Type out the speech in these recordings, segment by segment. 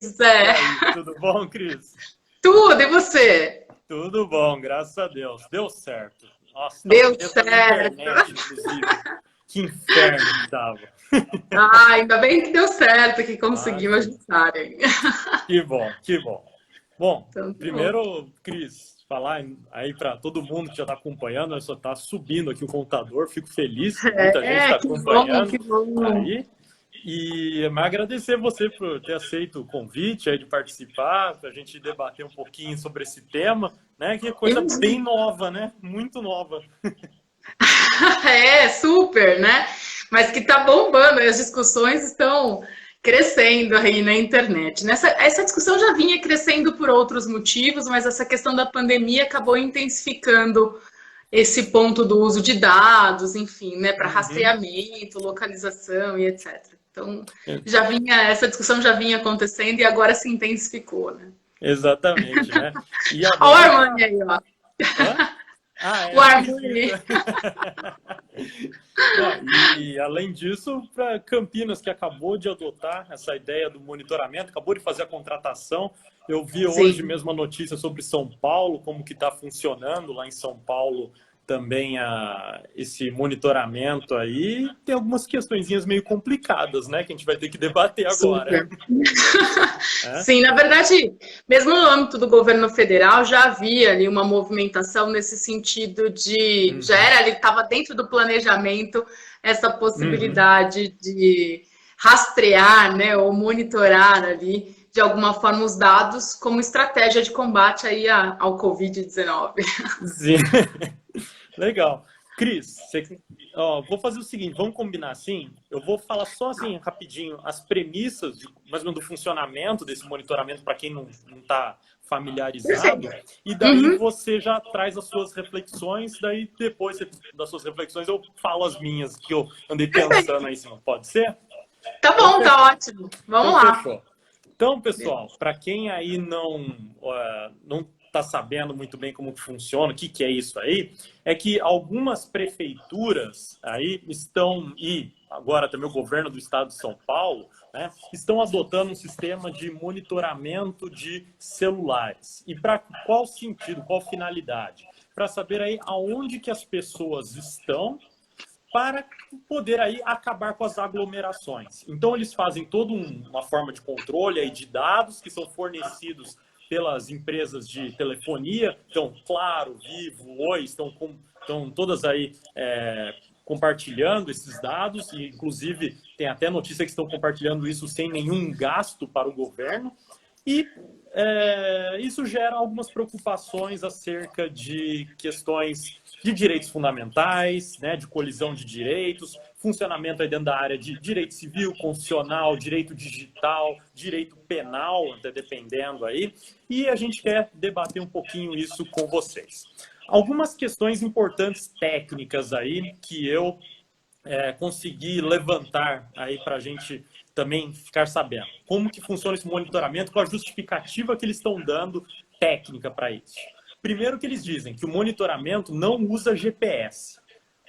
E Zé? aí, tudo bom, Cris? Tudo, e você? Tudo bom, graças a Deus. Deu certo. Nossa, estava Deu aqui tentando a certo. internet, inclusive. Que inferno que tava. Ah, ainda bem que deu certo, que conseguiu Imagina. ajustarem. Que bom, que bom. Bom, Então, tá bom. primeiro, Cris, falar aí para todo mundo que já está acompanhando, né, só está subindo aqui o computador, fico feliz, muita gente está Que bom, acompanhando que bom. aí. E mas agradecer você por ter aceito o convite aí de participar, para a gente debater um pouquinho sobre esse tema, né? Que é coisa bem Imagina. nova, né? Muito nova. É, super, né? Mas que tá bombando, as discussões estão crescendo aí na internet. Essa discussão já vinha crescendo por outros motivos, mas essa questão da pandemia acabou intensificando esse ponto do uso de dados, enfim, né, para Uhum. rastreamento, localização e etc. Então, essa discussão já vinha acontecendo e agora se intensificou, né? Exatamente, né? E Olha o agora Armani tá. aí, ó. Hã? Ah, O é Armani. esquisito. Não, e além disso, para Campinas, que acabou de adotar essa ideia do monitoramento, acabou de fazer a contratação. Eu vi hoje Sim. mesmo a notícia sobre São Paulo, como que está funcionando lá em São Paulo também esse monitoramento aí. Tem algumas questõezinhas meio complicadas, né, que a gente vai ter que debater agora. Super. É? Sim, na verdade, mesmo no âmbito do governo federal, já havia ali uma movimentação nesse sentido de, já Uhum. era ali, estava dentro do planejamento essa Uhum. possibilidade de rastrear, né, ou monitorar ali de alguma forma os dados como estratégia de combate aí ao Covid-19. Sim. Legal. Cris, vou fazer o seguinte, vamos combinar assim? Eu vou falar só assim, rapidinho, as premissas mais ou menos do funcionamento desse monitoramento para quem não está Perfeito. familiarizado, e daí Uhum. você já traz as suas reflexões, daí depois das suas reflexões eu falo as minhas, que eu andei pensando Perfeito. aí em cima. Pode ser? Tá Então, bom, tá ótimo. Vamos então lá. fechou. Então, pessoal, para quem aí não está sabendo muito bem como que funciona, o que, que é isso aí, é que algumas prefeituras aí estão, e agora também o governo do estado de São Paulo, né, estão adotando um sistema de monitoramento de celulares. E para qual sentido, qual finalidade? Para saber aí aonde que as pessoas estão para poder aí acabar com as aglomerações. Então eles fazem toda uma forma de controle aí de dados que são fornecidos pelas empresas de telefonia, então Claro, Vivo, Oi, estão todas aí compartilhando esses dados e inclusive tem até notícia que estão compartilhando isso sem nenhum gasto para o governo. E isso gera algumas preocupações acerca de questões de direitos fundamentais, né, de colisão de direitos, funcionamento aí dentro da área de direito civil, constitucional, direito digital, direito penal, até dependendo aí. E a gente quer debater um pouquinho isso com vocês. Algumas questões importantes técnicas aí que eu conseguir levantar aí para a gente também ficar sabendo. Como que funciona esse monitoramento, qual a justificativa que eles estão dando técnica para isso. Primeiro que eles dizem que o monitoramento não usa GPS.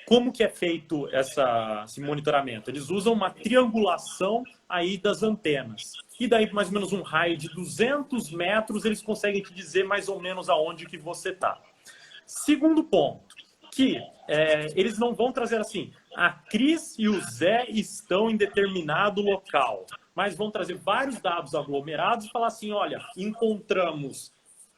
Como que é feito esse monitoramento? Eles usam uma triangulação aí das antenas. E daí, mais ou menos um raio de 200 metros, eles conseguem te dizer mais ou menos aonde que você está. Segundo ponto, que eles não vão trazer assim, a Cris e o Zé estão em determinado local, mas vão trazer vários dados aglomerados e falar assim, olha, encontramos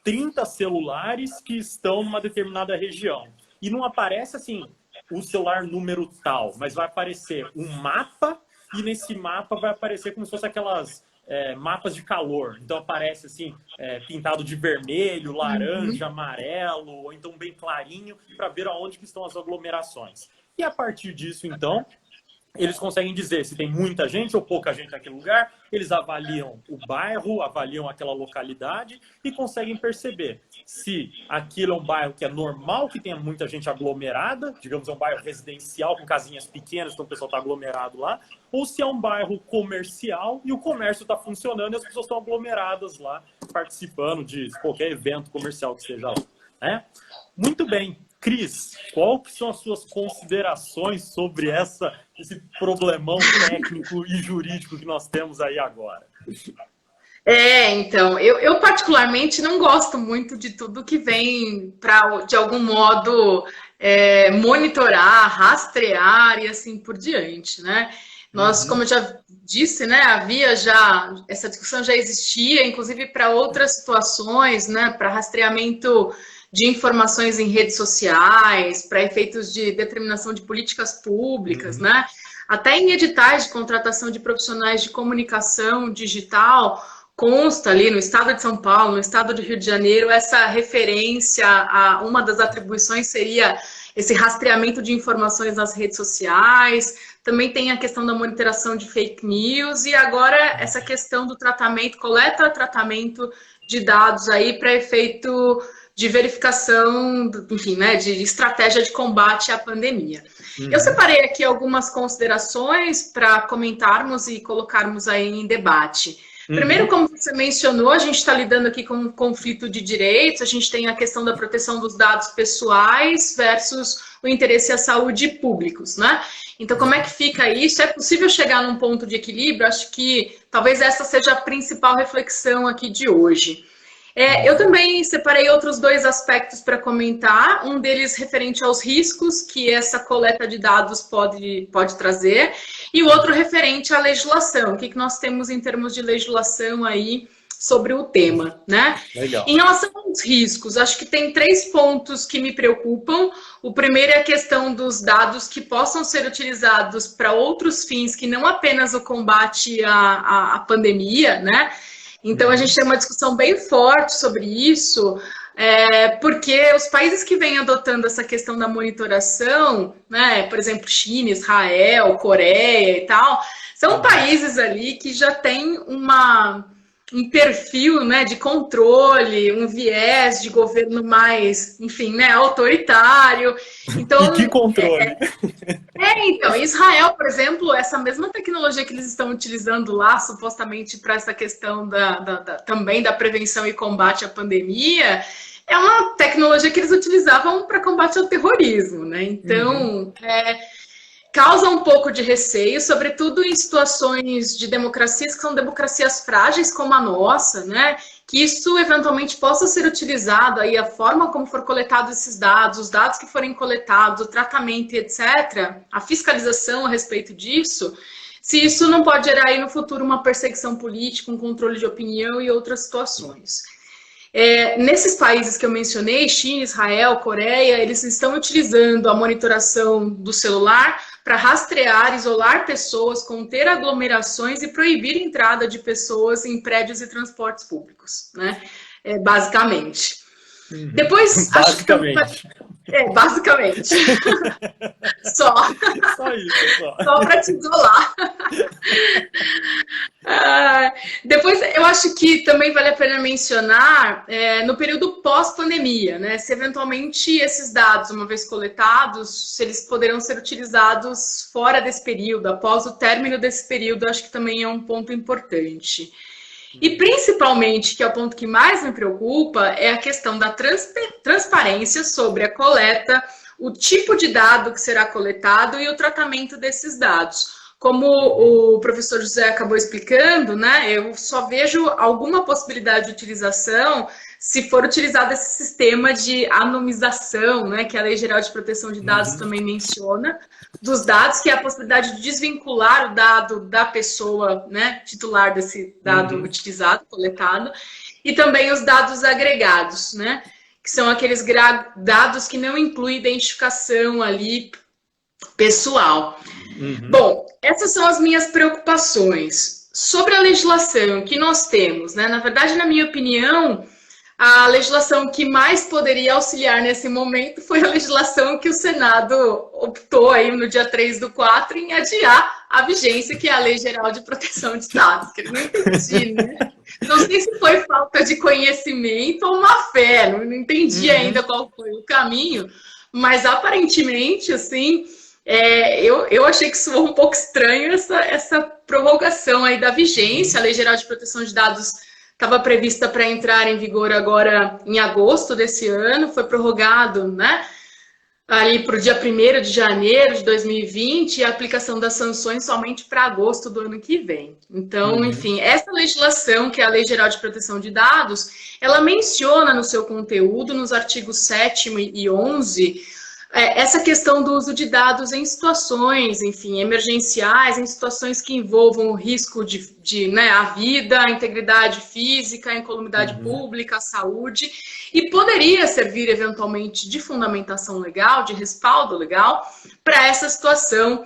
30 celulares que estão numa determinada região. E não aparece assim, o celular número tal, mas vai aparecer um mapa e nesse mapa vai aparecer como se fosse aquelas mapas de calor. Então aparece assim, pintado de vermelho, laranja, amarelo, ou então bem clarinho, para ver aonde que estão as aglomerações. E a partir disso, então, eles conseguem dizer se tem muita gente ou pouca gente naquele lugar, eles avaliam o bairro, avaliam aquela localidade e conseguem perceber se aquilo é um bairro que é normal que tenha muita gente aglomerada, digamos, é um bairro residencial com casinhas pequenas, então o pessoal está aglomerado lá, ou se é um bairro comercial e o comércio está funcionando e as pessoas estão aglomeradas lá, participando de qualquer evento comercial que seja lá. Né? Muito bem. Cris, qual que são as suas considerações sobre esse problemão técnico e jurídico que nós temos aí agora? Então, eu particularmente não gosto muito de tudo que vem para, de algum modo, monitorar, rastrear e assim por diante, né? Nós, como Uhum, eu já disse, né, havia já, essa discussão já existia, inclusive para outras situações, né, para rastreamento de informações em redes sociais, para efeitos de determinação de políticas públicas, uhum, né? Até em editais de contratação de profissionais de comunicação digital, consta ali no estado de São Paulo, no estado do Rio de Janeiro, essa referência a uma das atribuições seria esse rastreamento de informações nas redes sociais. Também tem a questão da monitoração de fake news e agora essa questão do tratamento, coleta e tratamento de dados aí para efeito de verificação, enfim, né, de estratégia de combate à pandemia. Eu uhum, separei aqui algumas considerações para comentarmos e colocarmos aí em debate. Primeiro, uhum, como você mencionou, a gente está lidando aqui com um conflito de direitos, a gente tem a questão da proteção dos dados pessoais versus o interesse à saúde públicos, né? Então, como é que fica isso? É possível chegar num ponto de equilíbrio? Acho que talvez essa seja a principal reflexão aqui de hoje. Eu uhum. também separei outros dois aspectos para comentar, um deles referente aos riscos que essa coleta de dados pode trazer, e o outro referente à legislação, o que nós temos em termos de legislação aí sobre o tema, né? Em Legal. relação aos riscos, acho que tem três pontos que me preocupam. O primeiro é a questão dos dados que possam ser utilizados para outros fins que não apenas o combate à pandemia, né? Então, a gente Uhum, tem uma discussão bem forte sobre isso, porque os países que vêm adotando essa questão da monitoração, né, por exemplo, China, Israel, Coreia e tal, são uhum. países ali que já têm um perfil, né, de controle, um viés de governo mais, enfim, né, autoritário. E que Então, controle? então, Israel, por exemplo, essa mesma tecnologia que eles estão utilizando lá, supostamente para essa questão também da prevenção e combate à pandemia, é uma tecnologia que eles utilizavam para combate ao terrorismo, né? Uhum, Então, causa um pouco de receio, sobretudo em situações de democracias que são democracias frágeis como a nossa, né? Que isso eventualmente possa ser utilizado aí, a forma como for coletado esses dados, os dados que forem coletados, o tratamento, etc., a fiscalização a respeito disso, se isso não pode gerar aí no futuro uma perseguição política, um controle de opinião e outras situações. Nesses países que eu mencionei, China, Israel, Coreia, eles estão utilizando a monitoração do celular para rastrear, isolar pessoas, conter aglomerações e proibir a entrada de pessoas em prédios e transportes públicos, né? Basicamente. uhum. Depois, acho que também vai... Basicamente. basicamente. Só, Só isso, só. só para te isolar. Depois, eu acho que também vale a pena mencionar no período pós-pandemia, né? Se eventualmente esses dados, uma vez coletados, se eles poderão ser utilizados fora desse período, após o término desse período, acho que também é um ponto importante. E principalmente, que é o ponto que mais me preocupa, é a questão da transparência sobre a coleta, o tipo de dado que será coletado e o tratamento desses dados. Como Uhum, o professor José acabou explicando, né, eu só vejo alguma possibilidade de utilização se for utilizado esse sistema de anonimização, né, que a Lei Geral de Proteção de Dados uhum, também menciona, dos dados, que é a possibilidade de desvincular o dado da pessoa, né, titular desse dado uhum, utilizado, coletado, e também os dados agregados, né, que são aqueles dados que não incluem identificação ali pessoal. uhum, Bom, essas são as minhas preocupações. Sobre a legislação que nós temos, né? Na verdade, na minha opinião, a legislação que mais poderia auxiliar nesse momento foi a legislação que o Senado optou aí no dia 3/4 em adiar a vigência, que é a Lei Geral de Proteção de Dados, que eu não entendi, né? Não sei se foi falta de conhecimento ou má fé, não entendi ainda uhum. qual foi o caminho, mas aparentemente, assim, eu achei que soou um pouco estranho essa prorrogação aí da vigência. A Lei Geral de Proteção de Dados estava prevista para entrar em vigor agora em agosto desse ano, foi prorrogado, né? ali para o dia 1º de janeiro de 2020 e a aplicação das sanções somente para agosto do ano que vem. Então, enfim, essa legislação, que é a Lei Geral de Proteção de Dados, ela menciona no seu conteúdo, nos artigos 7º e 11, essa questão do uso de dados em situações, enfim, emergenciais, em situações que envolvam o risco de a vida, a integridade física, a incolumidade pública, a saúde, e poderia servir eventualmente de fundamentação legal, de respaldo legal, para essa situação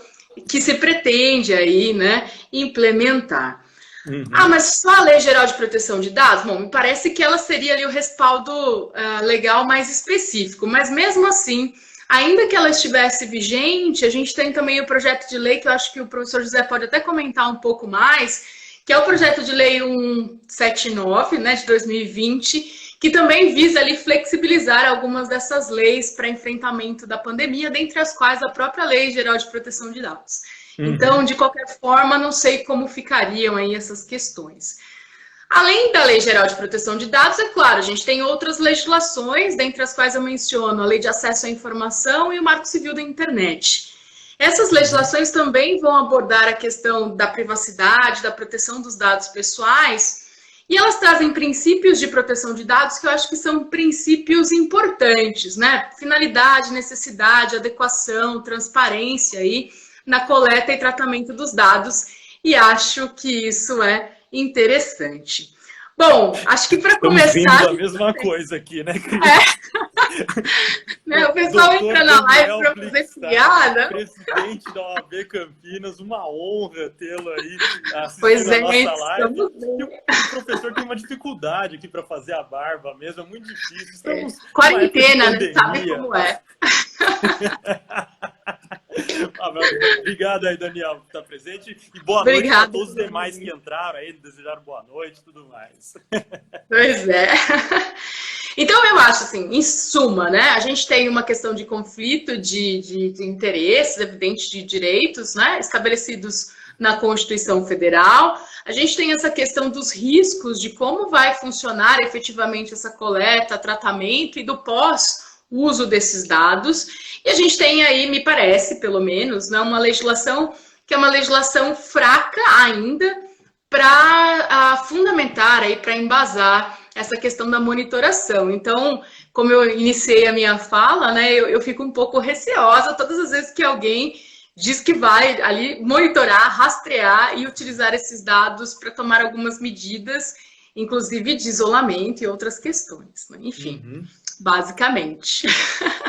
que se pretende aí, né, implementar. Mas só a Lei Geral de Proteção de Dados? Bom, me parece que ela seria ali o respaldo legal mais específico, mas mesmo assim, ainda que ela estivesse vigente, a gente tem também o projeto de lei, que eu acho que o professor José pode até comentar um pouco mais, que é o projeto de lei 179, né, de 2020, que também visa ali flexibilizar algumas dessas leis para enfrentamento da pandemia, dentre as quais a própria Lei Geral de Proteção de Dados. Então, de qualquer forma, não sei como ficariam aí essas questões. Além da Lei Geral de Proteção de Dados, é claro, a gente tem outras legislações, dentre as quais eu menciono a Lei de Acesso à Informação e o Marco Civil da Internet. Essas legislações também vão abordar a questão da privacidade, da proteção dos dados pessoais, e elas trazem princípios de proteção de dados que eu acho que são princípios importantes, né? Finalidade, necessidade, adequação, transparência aí na coleta e tratamento dos dados, e acho que isso é interessante. Bom, acho que para começar... Estamos vendo a mesma coisa aqui, né, Cris? O pessoal entra na live para fazer piada. Presidente da OAB Campinas, uma honra tê-lo aí assistindo a nossa live. E o professor tem uma dificuldade aqui para fazer a barba mesmo, é muito difícil. Estamos quarentena, né? Sabe como é. Obrigado aí, Daniel, por estar presente. E boa noite a todos os demais que entraram aí, desejaram boa noite e tudo mais. Pois é. Então, eu acho assim, em suma, né? A gente tem uma questão de conflito de interesses, evidente, de direitos, né? Estabelecidos na Constituição Federal. A gente tem essa questão dos riscos de como vai funcionar efetivamente essa coleta, tratamento e do pós-uso desses dados. E a gente tem aí, me parece, pelo menos, né, uma legislação que é uma legislação fraca ainda para fundamentar, aí, para embasar essa questão da monitoração. Então, como eu iniciei a minha fala, né, eu fico um pouco receosa todas as vezes que alguém diz que vai ali monitorar, rastrear e utilizar esses dados para tomar algumas medidas, inclusive de isolamento e outras questões, né? Enfim, basicamente.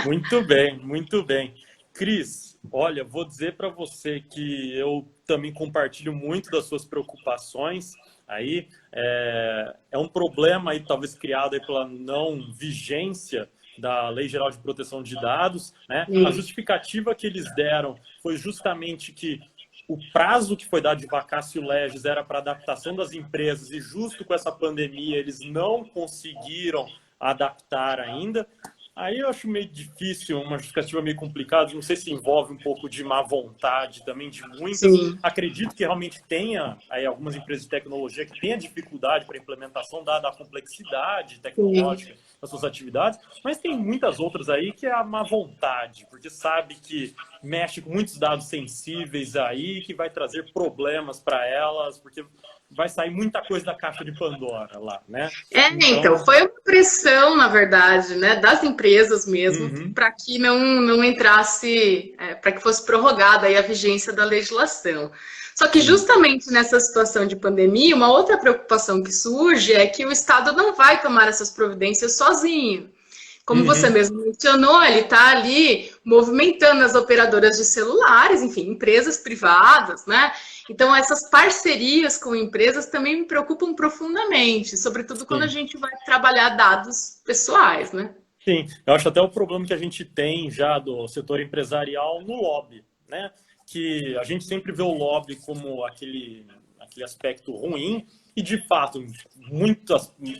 Muito bem, muito bem. Cris, olha, vou dizer para você que eu também compartilho muito das suas preocupações. Aí é um problema aí talvez criado aí pela não vigência da Lei Geral de Proteção de Dados, né? A justificativa que eles deram foi justamente que o prazo que foi dado de vacatio legis era para adaptação das empresas e justo com essa pandemia eles não conseguiram adaptar ainda. Aí eu acho meio difícil, uma justificativa meio complicada, não sei se envolve um pouco de má vontade também de muitas. Sim. Acredito que realmente tenha aí algumas empresas de tecnologia que tenham dificuldade para a implementação dada a complexidade tecnológica das suas atividades, mas tem muitas outras aí que é a má vontade, porque sabe que mexe com muitos dados sensíveis aí, que vai trazer problemas para elas, porque vai sair muita coisa da caixa de Pandora lá, né? Então foi uma pressão, na verdade, né, das empresas mesmo, para que não entrasse, para que fosse prorrogada aí a vigência da legislação. Só que justamente nessa situação de pandemia, uma outra preocupação que surge é que o Estado não vai tomar essas providências sozinho. Como você mesmo mencionou, ele está ali movimentando as operadoras de celulares, enfim, empresas privadas, né? Então, essas parcerias com empresas também me preocupam profundamente, sobretudo quando a gente vai trabalhar dados pessoais, né? Sim, eu acho até o problema que a gente tem já do setor empresarial no lobby, né? Que a gente sempre vê o lobby como aquele aspecto ruim, e de fato,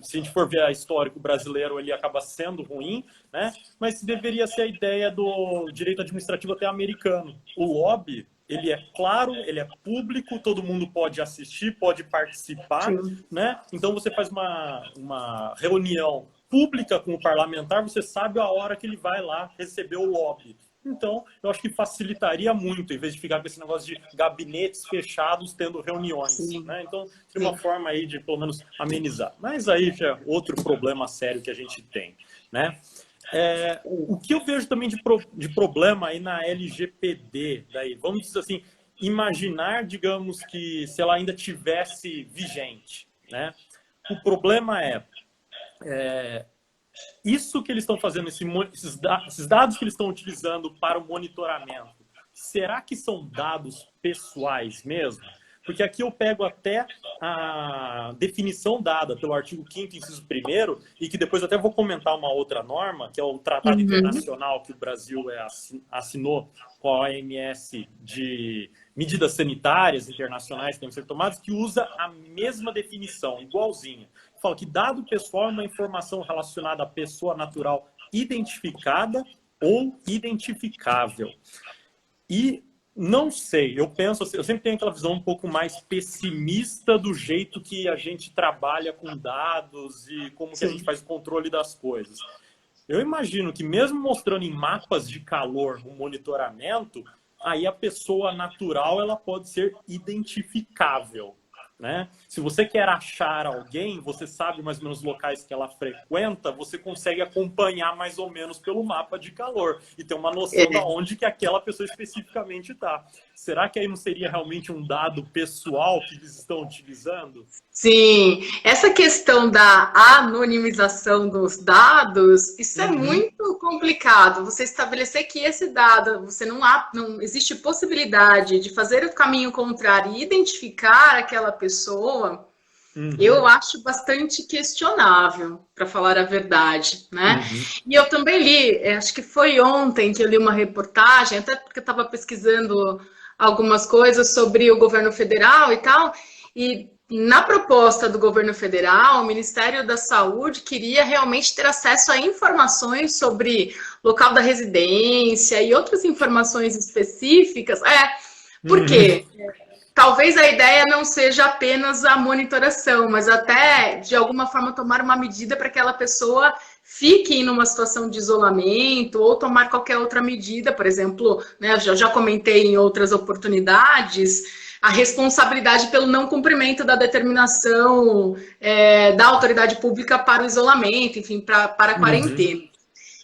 se a gente for ver a histórico brasileiro, ele acaba sendo ruim, né? Mas deveria ser a ideia do direito administrativo até americano. O lobby, ele é claro, ele é público, todo mundo pode assistir, pode participar, né? Então você faz uma reunião pública com o parlamentar, você sabe a hora que ele vai lá receber o lobby. Então, eu acho que facilitaria muito, em vez de ficar com esse negócio de gabinetes fechados tendo reuniões. Né? Então, seria uma forma aí de, pelo menos, amenizar. Mas aí já é outro problema sério que a gente tem. Né? O que eu vejo também de problema aí na LGPD, daí, vamos dizer assim, imaginar, digamos, que se ela ainda tivesse vigente. Né? O problema isso que eles estão fazendo, esses dados que eles estão utilizando para o monitoramento, será que são dados pessoais mesmo? Porque aqui eu pego até a definição dada pelo artigo 5º, inciso 1º, e que depois até vou comentar uma outra norma, que é o Tratado Internacional que o Brasil assinou com a OMS de medidas sanitárias internacionais que têm que ser tomadas, que usa a mesma definição, igualzinha. Fala que dado pessoal é uma informação relacionada à pessoa natural identificada ou identificável. E não sei, eu penso assim, eu sempre tenho aquela visão um pouco mais pessimista do jeito que a gente trabalha com dados e como que a gente faz o controle das coisas. Eu imagino que mesmo mostrando em mapas de calor o monitoramento, aí a pessoa natural ela pode ser identificável. Né? Se você quer achar alguém, você sabe mais ou menos os locais que ela frequenta, você consegue acompanhar mais ou menos pelo mapa de calor e ter uma noção de onde que aquela pessoa especificamente está. Será que aí não seria realmente um dado pessoal que eles estão utilizando? Sim, essa questão da anonimização dos dados, isso é muito complicado. Você estabelecer que esse dado, não existe possibilidade de fazer o caminho contrário e identificar aquela pessoa, eu acho bastante questionável, para falar a verdade, né? E eu também li, acho que foi ontem que eu li uma reportagem, até porque eu estava pesquisando algumas coisas sobre o governo federal e tal, e na proposta do governo federal, o Ministério da Saúde queria realmente ter acesso a informações sobre local da residência e outras informações específicas. Por quê? Talvez a ideia não seja apenas a monitoração, mas até, de alguma forma, tomar uma medida para que aquela pessoa fique em uma situação de isolamento ou tomar qualquer outra medida, por exemplo, né, eu já comentei em outras oportunidades, a responsabilidade pelo não cumprimento da determinação da autoridade pública para o isolamento, enfim, para a quarentena.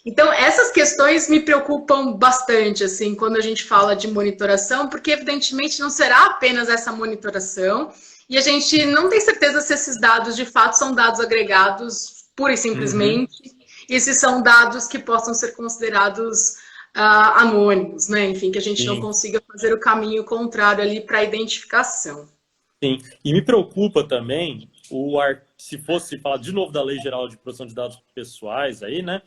Então, essas questões me preocupam bastante, assim, quando a gente fala de monitoração, porque, evidentemente, não será apenas essa monitoração, e a gente não tem certeza se esses dados, de fato, são dados agregados, pura e simplesmente, e se são dados que possam ser considerados anônimos, né? Enfim, que a gente não consiga fazer o caminho contrário ali para a identificação. Sim, e me preocupa também, se fosse falar de novo da Lei Geral de Proteção de Dados Pessoais, aí, né?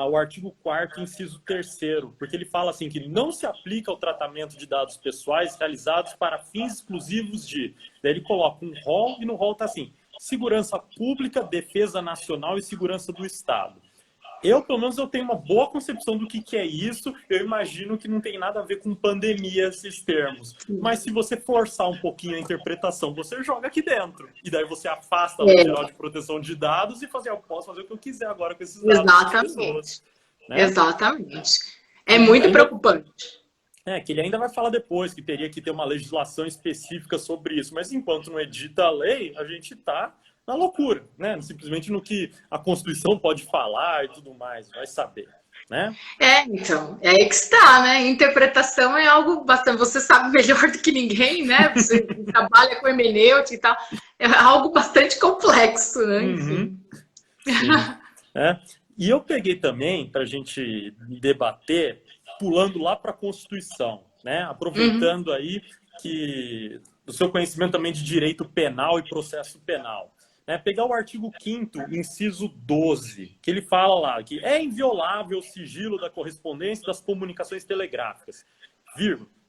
O artigo 4º, inciso 3º, porque ele fala assim que ele não se aplica ao tratamento de dados pessoais realizados para fins exclusivos de... Daí ele coloca um rol e no rol está assim, segurança pública, defesa nacional e segurança do Estado. Pelo menos, eu tenho uma boa concepção do que é isso. Eu imagino que não tem nada a ver com pandemia esses termos. Mas se você forçar um pouquinho a interpretação, você joga aqui dentro. E daí você afasta a Lei Geral de Proteção de Dados e eu posso fazer o que eu quiser agora com esses dados das pessoas. Né? Exatamente. É muito preocupante. Que ele ainda vai falar depois que teria que ter uma legislação específica sobre isso. Mas enquanto não edita a lei, a gente está na loucura, né? Simplesmente no que a Constituição pode falar e tudo mais, vai saber, né? Então, é aí que está, né? Interpretação é algo bastante... Você sabe melhor do que ninguém, né? Você trabalha com hermenêutica e tal. É algo bastante complexo, né? Enfim. E eu peguei também, para a gente debater, pulando lá para a Constituição, né? Aproveitando aí que do seu conhecimento também de direito penal e processo penal. Pegar o artigo 5º, inciso 12, que ele fala lá que é inviolável o sigilo da correspondência e das comunicações telegráficas,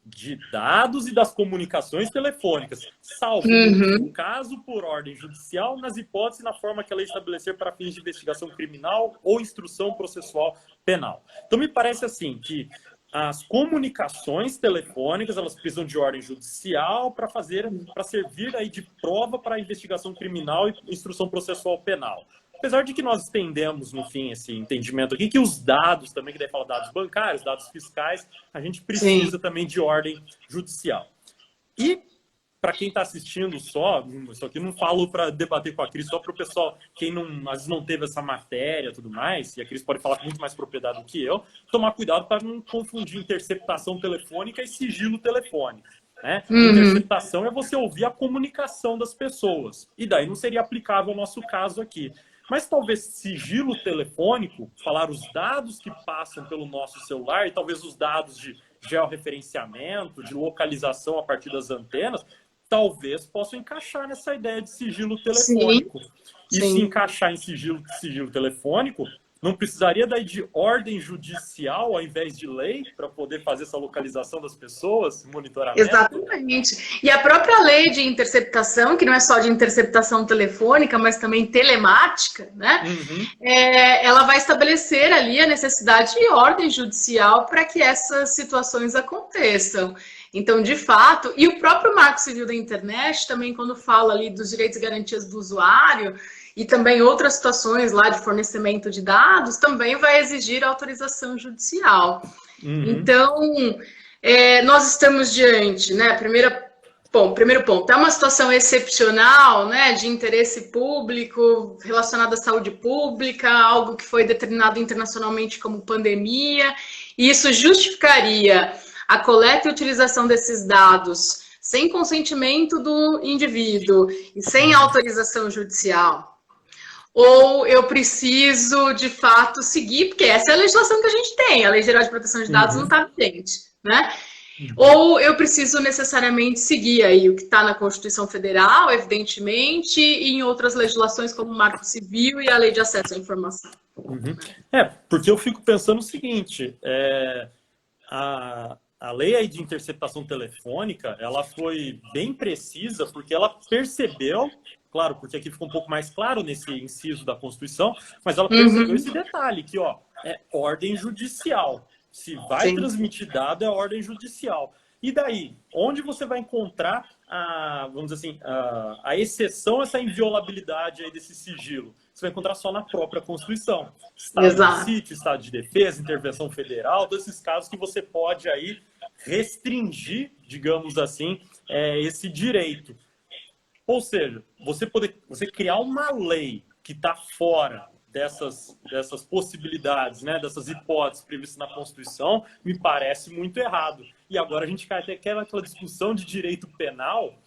de dados e das comunicações telefônicas, salvo no caso por ordem judicial, nas hipóteses e na forma que a lei estabelecer para fins de investigação criminal ou instrução processual penal. Então, me parece assim que as comunicações telefônicas, elas precisam de ordem judicial para servir aí de prova para a investigação criminal e instrução processual penal. Apesar de que nós estendemos, no fim, esse entendimento aqui, que os dados também, que daí fala dados bancários, dados fiscais, a gente precisa também de ordem judicial. E, para quem está assistindo só, isso aqui não falo para debater com a Cris, só para o pessoal, quem não, às vezes não teve essa matéria e tudo mais, e a Cris pode falar com muito mais propriedade do que eu, tomar cuidado para não confundir interceptação telefônica e sigilo telefônico. Né? Interceptação é você ouvir a comunicação das pessoas, e daí não seria aplicável ao nosso caso aqui. Mas talvez sigilo telefônico, falar os dados que passam pelo nosso celular, e talvez os dados de georreferenciamento, de localização a partir das antenas, talvez possam encaixar nessa ideia de sigilo telefônico. E se encaixar em sigilo telefônico, não precisaria daí de ordem judicial ao invés de lei para poder fazer essa localização das pessoas, monitoramento? Exatamente. E a própria lei de interceptação, que não é só de interceptação telefônica, mas também telemática, né? Ela vai estabelecer ali a necessidade de ordem judicial para que essas situações aconteçam. Então, de fato, e o próprio Marco Civil da Internet também, quando fala ali dos direitos e garantias do usuário, e também outras situações lá de fornecimento de dados, também vai exigir autorização judicial. Então, nós estamos diante, né, primeiro ponto, é uma situação excepcional, né, de interesse público, relacionado à saúde pública, algo que foi determinado internacionalmente como pandemia, e isso justificaria a coleta e utilização desses dados sem consentimento do indivíduo e sem autorização judicial. Ou eu preciso, de fato, seguir, porque essa é a legislação que a gente tem, a Lei Geral de Proteção de Dados não está vigente, né? Ou eu preciso necessariamente seguir aí o que está na Constituição Federal, evidentemente, e em outras legislações como o Marco Civil e a Lei de Acesso à Informação. Porque eu fico pensando o seguinte, a lei aí de interceptação telefônica, ela foi bem precisa porque ela percebeu, claro, porque aqui ficou um pouco mais claro nesse inciso da Constituição, mas ela percebeu esse detalhe, que ó, é ordem judicial. Se vai transmitir dado, é ordem judicial. E daí, onde você vai encontrar vamos dizer assim, a exceção, essa inviolabilidade aí desse sigilo? Você vai encontrar só na própria Constituição. Estado de sítio, estado de defesa, intervenção federal, todos esses casos que você pode aí restringir, digamos assim, esse direito. Ou seja, você criar uma lei que está fora dessas possibilidades, né, dessas hipóteses previstas na Constituição, me parece muito errado. E agora a gente cai até aquela discussão de direito penal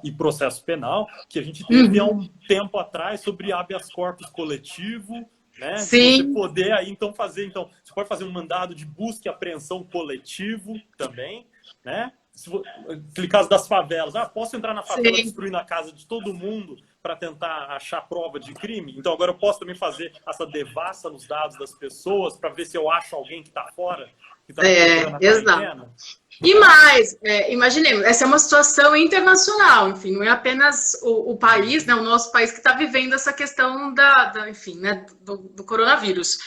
e processo penal que a gente teve há um tempo atrás sobre habeas corpus coletivo, né? Você poder aí então você pode fazer um mandado de busca e apreensão coletivo também, né? Aquele caso das favelas, posso entrar na favela destruindo a casa de todo mundo para tentar achar prova de crime? Então agora eu posso também fazer essa devassa nos dados das pessoas para ver se eu acho alguém que está fora, que está na quarentena. E mais, imaginemos, essa é uma situação internacional, enfim, não é apenas o país, né, o nosso país que está vivendo essa questão enfim, né, do coronavírus.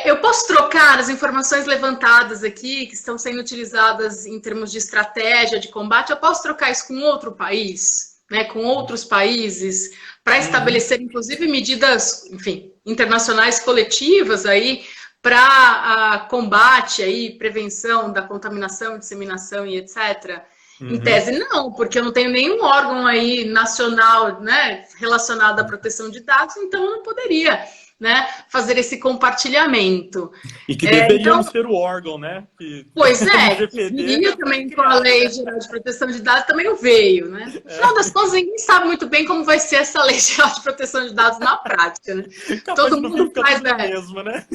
Eu posso trocar as informações levantadas aqui, que estão sendo utilizadas em termos de estratégia de combate, eu posso trocar isso com outro país, né, com outros países, para estabelecer, inclusive, medidas, enfim, internacionais coletivas aí, para combate aí, prevenção da contaminação, disseminação e etc. Em tese, não, porque eu não tenho nenhum órgão aí nacional, né, relacionado à proteção de dados, então eu não poderia, né, fazer esse compartilhamento. E que deveríamos ter o órgão, né? Pois deveria também com a Lei Geral de Proteção de Dados, também não veio, né? No final das contas, ninguém sabe muito bem como vai ser essa Lei Geral de Proteção de Dados na prática, né? Todo mundo faz, mesmo, né?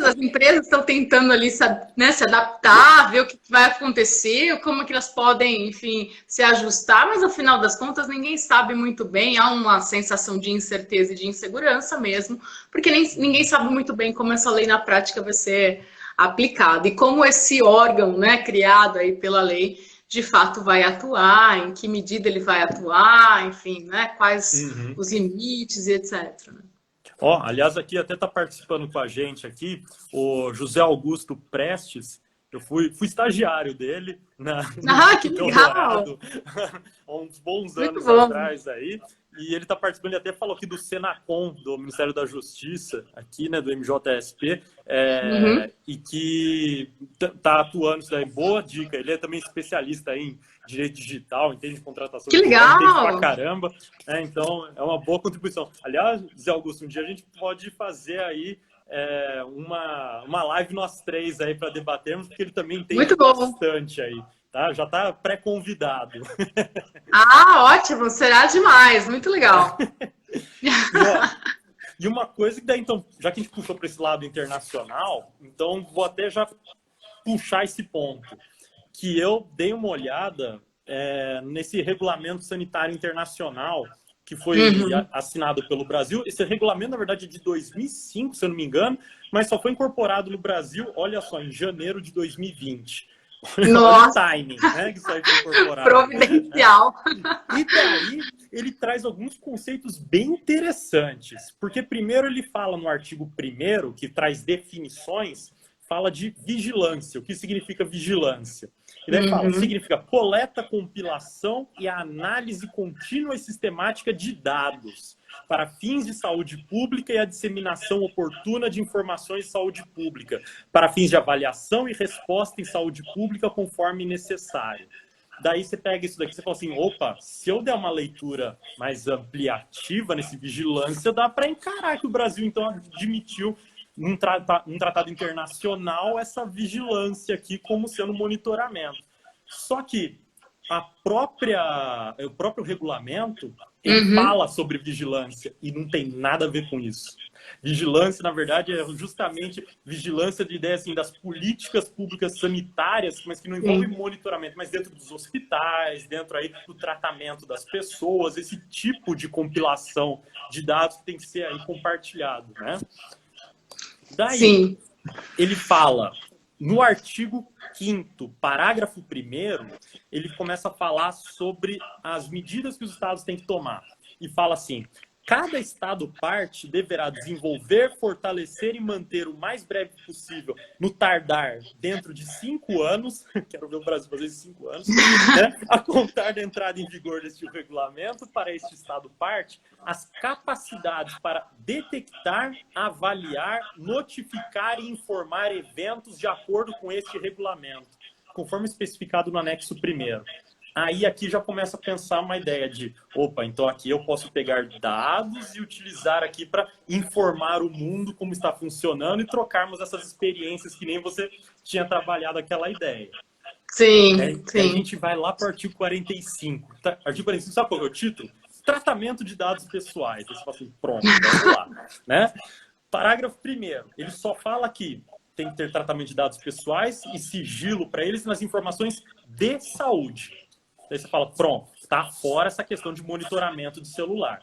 As empresas estão tentando ali, né, se adaptar, ver o que vai acontecer, como que elas podem, enfim, se ajustar, mas no final das contas ninguém sabe muito bem, há uma sensação de incerteza e de insegurança mesmo, porque ninguém sabe muito bem como essa lei na prática vai ser aplicada e como esse órgão, né, criado aí pela lei, de fato vai atuar, em que medida ele vai atuar, enfim, né, quais os limites e etc. Aliás, aqui até está participando com a gente aqui o José Augusto Prestes. Eu fui estagiário dele que legal! há uns bons anos atrás aí. E ele está participando, ele até falou aqui do Senacom, do Ministério da Justiça, aqui, né, do MJSP, e que está atuando isso daí. Boa dica. Ele é também especialista em direito digital, entende de contratação. Que legal! Entende pra caramba. Então, é uma boa contribuição. Aliás, Zé Augusto, um dia a gente pode fazer aí uma live nós três aí para debatermos, porque ele também tem bastante aí. Tá? Já está pré-convidado. Ah, ótimo, será demais, muito legal. E uma coisa que daí, então, já que a gente puxou para esse lado internacional, então vou até já puxar esse ponto, que eu dei uma olhada nesse regulamento sanitário internacional que foi assinado pelo Brasil. Esse regulamento, na verdade, é de 2005, se eu não me engano, mas só foi incorporado no Brasil, olha só, em janeiro de 2020. Nossa! O timing, né, que isso aí foi incorporado. Providencial. E daí ele traz alguns conceitos bem interessantes, porque primeiro ele fala no artigo 1º, que traz definições, fala de vigilância. O que significa vigilância? E daí fala, significa coleta, compilação e análise contínua e sistemática de dados para fins de saúde pública e a disseminação oportuna de informações de saúde pública, para fins de avaliação e resposta em saúde pública conforme necessário. Daí você pega isso daqui e fala assim, opa, se eu der uma leitura mais ampliativa nesse vigilância, dá para encarar que o Brasil, então, admitiu num tratado internacional essa vigilância aqui como sendo monitoramento. Só que o próprio regulamento ele fala sobre vigilância e não tem nada a ver com isso. Vigilância, na verdade, é justamente vigilância de ideia assim, das políticas públicas sanitárias, mas que não envolve monitoramento, mas dentro dos hospitais, dentro aí do tratamento das pessoas, esse tipo de compilação de dados que tem que ser aí compartilhado, né? Daí, ele fala, no artigo 5º, parágrafo 1º, ele começa a falar sobre as medidas que os estados têm que tomar. E fala assim, cada estado-parte deverá desenvolver, fortalecer e manter o mais breve possível, no tardar, dentro de 5 anos, quero ver o Brasil fazer isso em 5 anos, né, a contar da entrada em vigor deste regulamento para este estado-parte, as capacidades para detectar, avaliar, notificar e informar eventos de acordo com este regulamento, conforme especificado no anexo 1º. Aí aqui já começa a pensar uma ideia de, opa, então aqui eu posso pegar dados e utilizar aqui para informar o mundo como está funcionando e trocarmos essas experiências que nem você tinha trabalhado aquela ideia. Sim, Aí a gente vai lá para o artigo 45. Artigo 45, sabe qual é o título? Tratamento de dados pessoais. Aí você fala assim, pronto, vamos lá. Né? Parágrafo 1º, ele só fala que tem que ter tratamento de dados pessoais e sigilo para eles nas informações de saúde. Daí você fala, pronto, está fora essa questão de monitoramento de celular.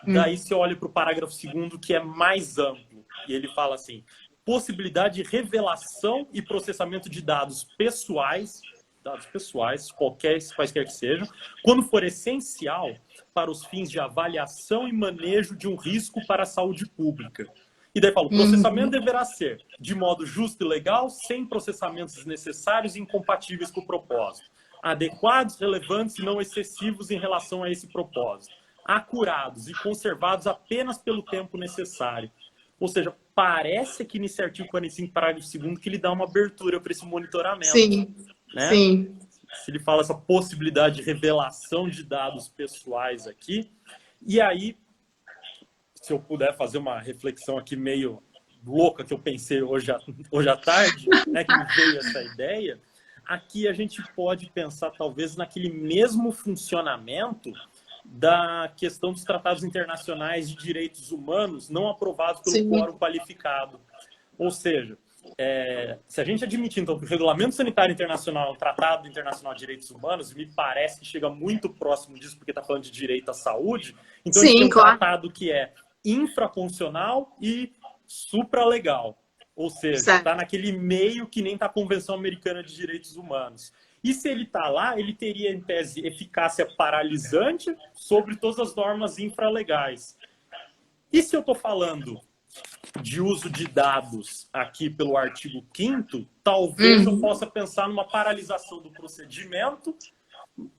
Daí você olha para o parágrafo 2º, que é mais amplo. E ele fala assim, possibilidade de revelação e processamento de dados pessoais, quaisquer que sejam, quando for essencial para os fins de avaliação e manejo de um risco para a saúde pública. E daí fala, o processamento deverá ser de modo justo e legal, sem processamentos desnecessários e incompatíveis com o propósito. Adequados, relevantes e não excessivos em relação a esse propósito. Acurados e conservados apenas pelo tempo necessário. Ou seja, parece que nesse artigo 45, parágrafo 2º, que ele dá uma abertura para esse monitoramento. Sim, né? sim. Se ele fala essa possibilidade de revelação de dados pessoais aqui. E aí, se eu puder fazer uma reflexão aqui meio louca que eu pensei hoje à tarde, né, que me veio essa ideia, aqui a gente pode pensar talvez naquele mesmo funcionamento da questão dos tratados internacionais de direitos humanos não aprovados pelo quórum qualificado. Ou seja, se a gente admitir então, que o Regulamento Sanitário Internacional é um tratado internacional de direitos humanos, me parece que chega muito próximo disso, porque está falando de direito à saúde, então a gente tem um tratado que é infraconstitucional e supralegal. Ou seja, está naquele meio que nem está a Convenção Americana de Direitos Humanos. E se ele está lá, ele teria, em tese, eficácia paralisante sobre todas as normas infralegais. E se eu estou falando de uso de dados aqui pelo artigo 5º, talvez eu possa pensar numa paralisação do procedimento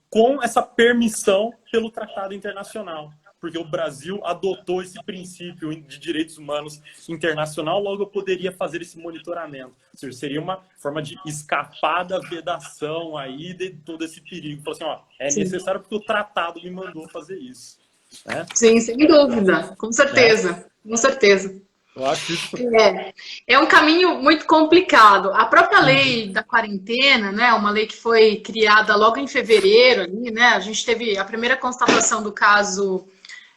com essa permissão pelo Tratado Internacional. porque o Brasil adotou esse princípio de direitos humanos internacional, logo eu poderia fazer esse monitoramento. Ou seja, seria uma forma de escapar da vedação aí de todo esse perigo. Falar assim, ó, é Sim. necessário porque o tratado me mandou fazer isso. Né? Sim, sem dúvida, com certeza, com certeza. Eu acho isso... É um caminho muito complicado. A própria lei da quarentena, né, uma lei que foi criada logo em fevereiro, ali, né, a gente teve a primeira constatação do caso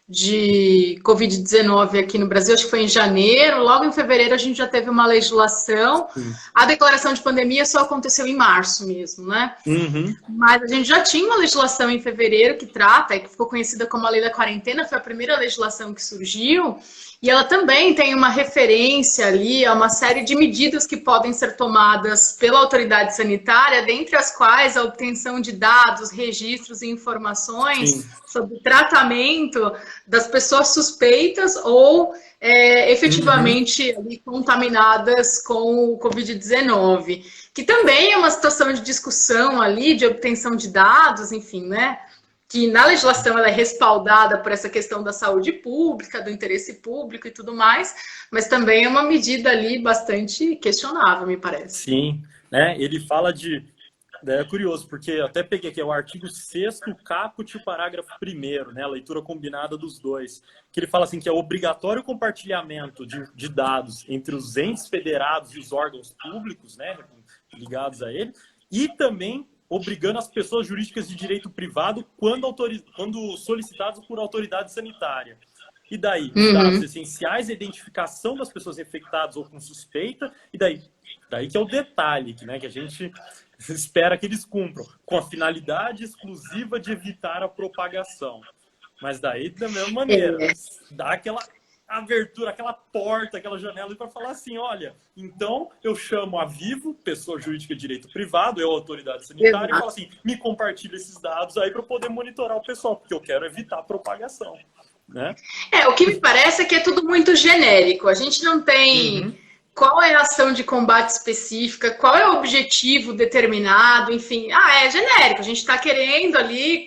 de Covid-19 aqui no Brasil, acho que foi em janeiro, logo em fevereiro a gente já teve uma legislação. A declaração de pandemia só aconteceu em março mesmo, né? Uhum. Mas a gente já tinha uma legislação em fevereiro que trata, que ficou conhecida como a Lei da Quarentena, foi a primeira legislação que surgiu, e ela também tem uma referência ali a uma série de medidas que podem ser tomadas pela autoridade sanitária, dentre as quais a obtenção de dados, registros e informações sobre tratamento das pessoas suspeitas ou efetivamente ali, contaminadas com o Covid-19, que também é uma situação de discussão ali, de obtenção de dados, enfim, né? Que na legislação ela é respaldada por essa questão da saúde pública, do interesse público e tudo mais, mas também é uma medida ali bastante questionável, me parece. Sim, né? Ele fala de... É curioso, porque eu até peguei aqui, é o artigo 6º, caput, parágrafo 1º, né? A leitura combinada dos dois, que ele fala assim que é obrigatório o compartilhamento de dados entre os entes federados e os órgãos públicos, né? Ligados a ele, e também obrigando as pessoas jurídicas de direito privado quando solicitados por autoridade sanitária. E daí, os dados essenciais, a identificação das pessoas infectadas ou com suspeita, e daí que é o detalhe, né, que a gente espera que eles cumpram, com a finalidade exclusiva de evitar a propagação. Mas daí, da mesma maneira, dá aquela abertura, aquela porta, aquela janela para falar assim, olha, então eu chamo a Vivo, pessoa jurídica de direito privado, eu, autoridade sanitária, e falo assim, me compartilha esses dados aí para eu poder monitorar o pessoal, porque eu quero evitar a propagação. Né? O que me parece é que é tudo muito genérico, a gente não tem... Qual é a ação de combate específica? Qual é o objetivo determinado? Enfim, é genérico. A gente está querendo ali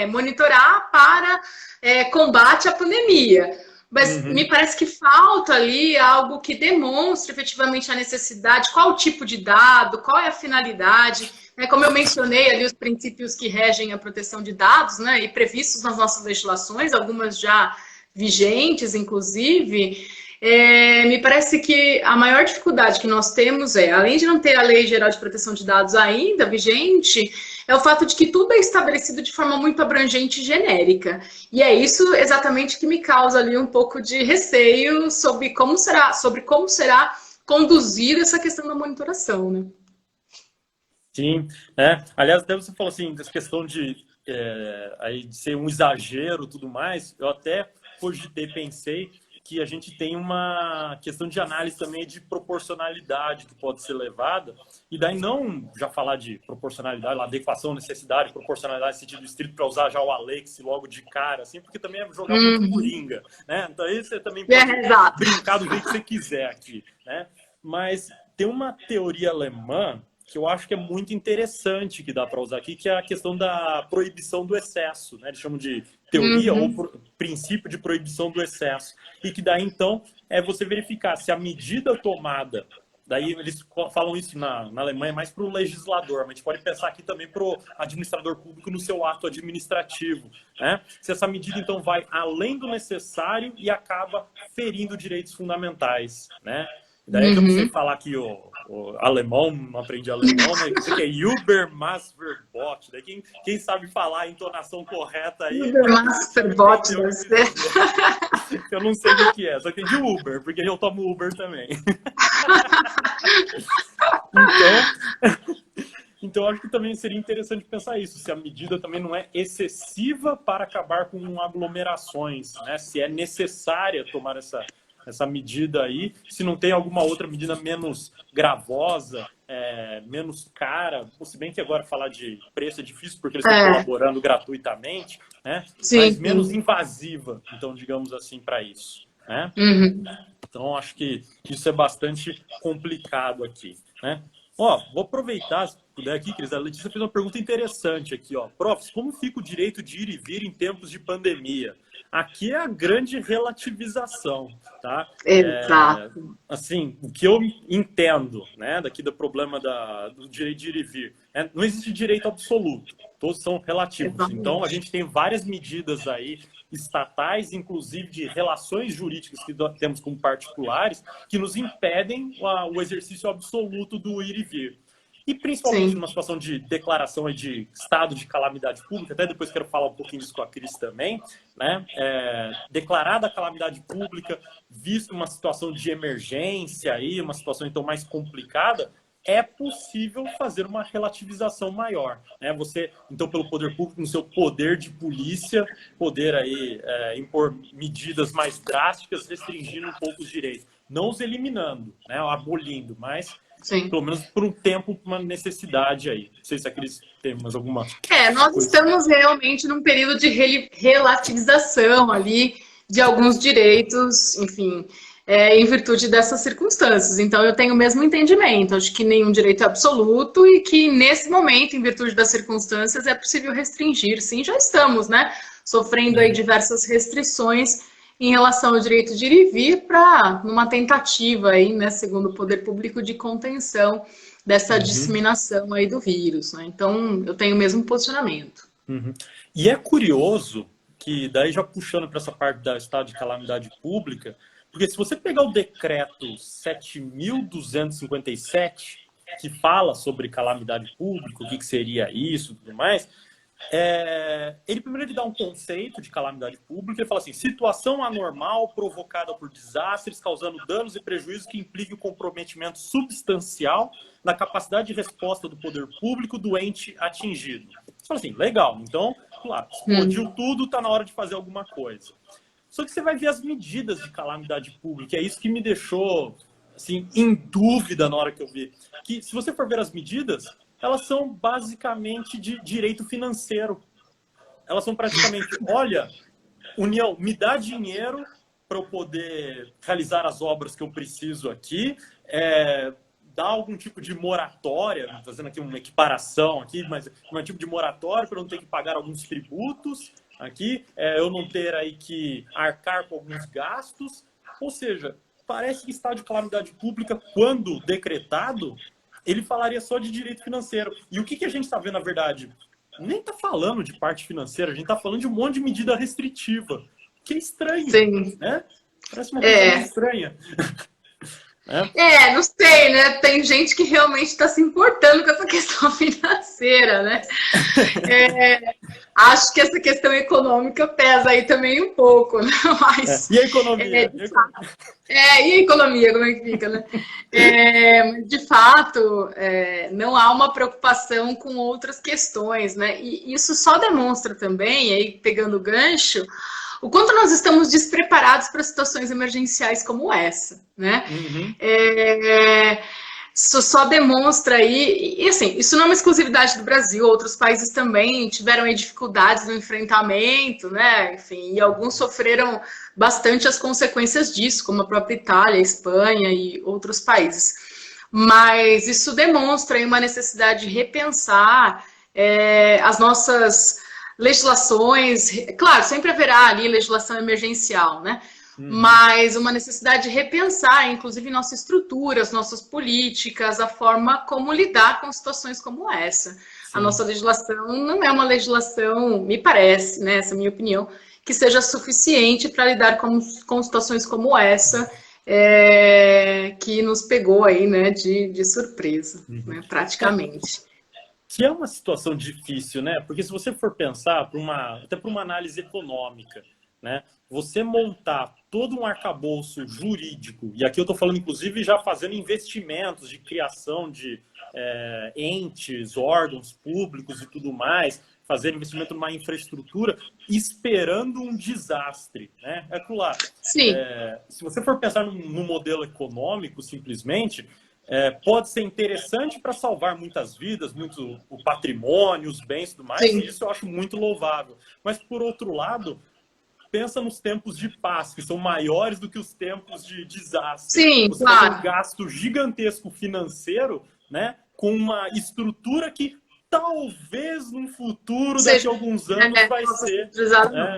monitorar para combate à pandemia. Mas me parece que falta ali algo que demonstre efetivamente a necessidade, qual o tipo de dado, qual é a finalidade. Como eu mencionei ali os princípios que regem a proteção de dados, né, e previstos nas nossas legislações, algumas já vigentes, inclusive... me parece que a maior dificuldade que nós temos além de não ter a Lei Geral de Proteção de Dados ainda vigente, é o fato de que tudo é estabelecido de forma muito abrangente e genérica. E é isso exatamente que me causa ali um pouco de receio sobre como será conduzida essa questão da monitoração, né? Sim, aliás, até você falou assim, dessa questão de ser um exagero e tudo mais, eu até pensei que a gente tem uma questão de análise também de proporcionalidade que pode ser levada, e daí não já falar de proporcionalidade, adequação, necessidade, proporcionalidade no sentido estrito para usar já o Alex logo de cara, assim, porque também é jogar muito coringa, né? Então aí você também pode brincar do jeito que você quiser aqui, né? Mas tem uma teoria alemã que eu acho que é muito interessante que dá para usar aqui, que é a questão da proibição do excesso, né? Eles chamam de teoria ou princípio de proibição do excesso. E que daí, então, é você verificar se a medida tomada, daí eles falam isso na Alemanha mais para o legislador, mas a gente pode pensar aqui também para o administrador público no seu ato administrativo, né? Se essa medida, então, vai além do necessário e acaba ferindo direitos fundamentais, né? Daí eu não sei falar aqui o alemão, não aprendi alemão, mas isso aqui é Übermaßverbot. Daí quem sabe falar a entonação correta aí... Übermaßverbot, eu não sei o que é, só que é de Uber, porque eu tomo Uber também. Então, acho que também seria interessante pensar isso, se a medida também não é excessiva para acabar com aglomerações, né? Se é necessária tomar essa medida aí, se não tem alguma outra medida menos gravosa, menos cara, se bem que agora falar de preço é difícil, porque eles estão colaborando gratuitamente, né? Sim, mas menos invasiva, então, digamos assim, para isso. Né? Então, acho que isso é bastante complicado aqui. Né? Vou aproveitar, puder aqui, Cris, a Letícia fez uma pergunta interessante aqui, ó. Profs, como fica o direito de ir e vir em tempos de pandemia? Aqui é a grande relativização, tá? Exato. Assim, o que eu entendo, né, daqui do problema do direito de ir e vir, não existe direito absoluto, todos são relativos. Exatamente. Então, a gente tem várias medidas aí, estatais, inclusive de relações jurídicas que nós temos com particulares, que nos impedem o exercício absoluto do ir e vir. E principalmente numa situação de declaração de estado de calamidade pública, até depois quero falar um pouquinho disso com a Cris também, né? Declarada a calamidade pública, visto uma situação de emergência, aí, uma situação então mais complicada, é possível fazer uma relativização maior, né? Você, então, pelo poder público, no seu poder de polícia, poder aí impor medidas mais drásticas, restringindo um pouco os direitos, não os eliminando, né? Abolindo, mas Sim. pelo menos por um tempo, uma necessidade aí. Não sei se a Cris tem mais alguma nós coisa. estamos realmente num período de relativização ali de alguns direitos, enfim, em virtude dessas circunstâncias. Então, eu tenho o mesmo entendimento. Acho que nenhum direito é absoluto e que, nesse momento, em virtude das circunstâncias, é possível restringir. Sim, já estamos, né, sofrendo aí diversas restrições em relação ao direito de ir e vir para uma tentativa aí, né, segundo o poder público, de contenção dessa disseminação aí do vírus, né? Então, eu tenho o mesmo posicionamento. E é curioso que, daí já puxando para essa parte da estado de calamidade pública, porque se você pegar o decreto 7.257, que fala sobre calamidade pública, o que seria isso e tudo mais, ele primeiro dá um conceito de calamidade pública, ele fala assim, situação anormal provocada por desastres, causando danos e prejuízos que impliquem o comprometimento substancial na capacidade de resposta do poder público do ente atingido. Você fala assim, legal, então, claro, explodiu tudo, está na hora de fazer alguma coisa. Só que você vai ver as medidas de calamidade pública, é isso que me deixou assim, em dúvida na hora que eu vi. Que se você for ver as medidas, elas são basicamente de direito financeiro. Elas são praticamente, olha, União, me dá dinheiro para eu poder realizar as obras que eu preciso aqui, dá algum tipo de moratória, fazendo aqui uma equiparação aqui, mas um tipo de moratória para eu não ter que pagar alguns tributos aqui, eu não ter aí que arcar com alguns gastos. Ou seja, parece que estado de calamidade pública, quando decretado, ele falaria só de direito financeiro. E o que a gente está vendo, na verdade? Nem está falando de parte financeira, a gente está falando de um monte de medida restritiva. Que é estranho, Sim. né? Parece uma coisa meio estranha. Não sei, né? Tem gente que realmente está se importando com essa questão financeira, né? Acho que essa questão econômica pesa aí também um pouco, né? Mas, e a economia? E a economia, como é que fica, né? De fato, não há uma preocupação com outras questões, né? E isso só demonstra também, aí pegando o gancho, o quanto nós estamos despreparados para situações emergenciais como essa, né? Isso só demonstra aí, e assim, isso não é uma exclusividade do Brasil, outros países também tiveram aí dificuldades no enfrentamento, né? Enfim, e alguns sofreram bastante as consequências disso, como a própria Itália, a Espanha e outros países. Mas isso demonstra aí uma necessidade de repensar as nossas legislações. Claro, sempre haverá ali legislação emergencial, né? Mas uma necessidade de repensar, inclusive, nossa estrutura, as nossas políticas, a forma como lidar com situações como essa. Sim. A nossa legislação não é uma legislação, me parece, né, essa é a minha opinião, que seja suficiente para lidar com situações como essa, que nos pegou aí, né, de surpresa, né, praticamente. Que é uma situação difícil, né? Porque se você for pensar até para uma análise econômica, né? Você montar todo um arcabouço jurídico, e aqui eu estou falando, inclusive, já fazendo investimentos de criação de entes, órgãos públicos e tudo mais, fazer investimento numa infraestrutura, esperando um desastre, né? Claro, Sim. Se você for pensar no modelo econômico, simplesmente, pode ser interessante para salvar muitas vidas, muito o patrimônio, os bens e tudo mais, Sim. e isso eu acho muito louvável. Mas, por outro lado, pensa nos tempos de paz, que são maiores do que os tempos de desastre. Sim, você claro. vai ter um gasto gigantesco financeiro, né, com uma estrutura que talvez no futuro, daqui a alguns anos,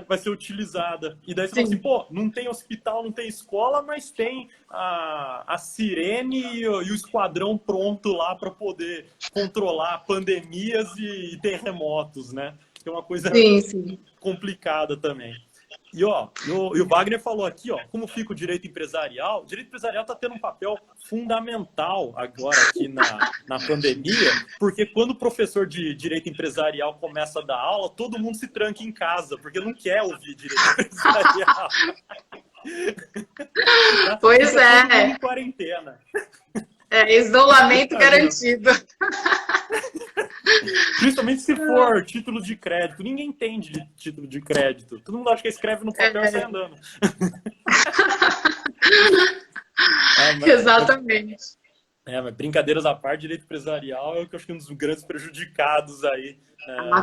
vai ser utilizada. E daí você fala assim, pô, não tem hospital, não tem escola, mas tem a sirene e o esquadrão pronto lá para poder controlar pandemias e terremotos, né? Que é uma coisa complicada também. E, o Wagner falou aqui, como fica o direito empresarial. O direito empresarial está tendo um papel fundamental agora aqui na pandemia, porque quando o professor de direito empresarial começa a dar aula, todo mundo se tranca em casa, porque não quer ouvir direito empresarial. Pois é. Todo mundo em quarentena. Isolamento garantido. Principalmente se for título de crédito. Ninguém entende de título de crédito. Todo mundo acha que escreve no papel e sai andando. Exatamente. Mas brincadeiras à parte, direito empresarial é o que eu acho que é um dos grandes prejudicados aí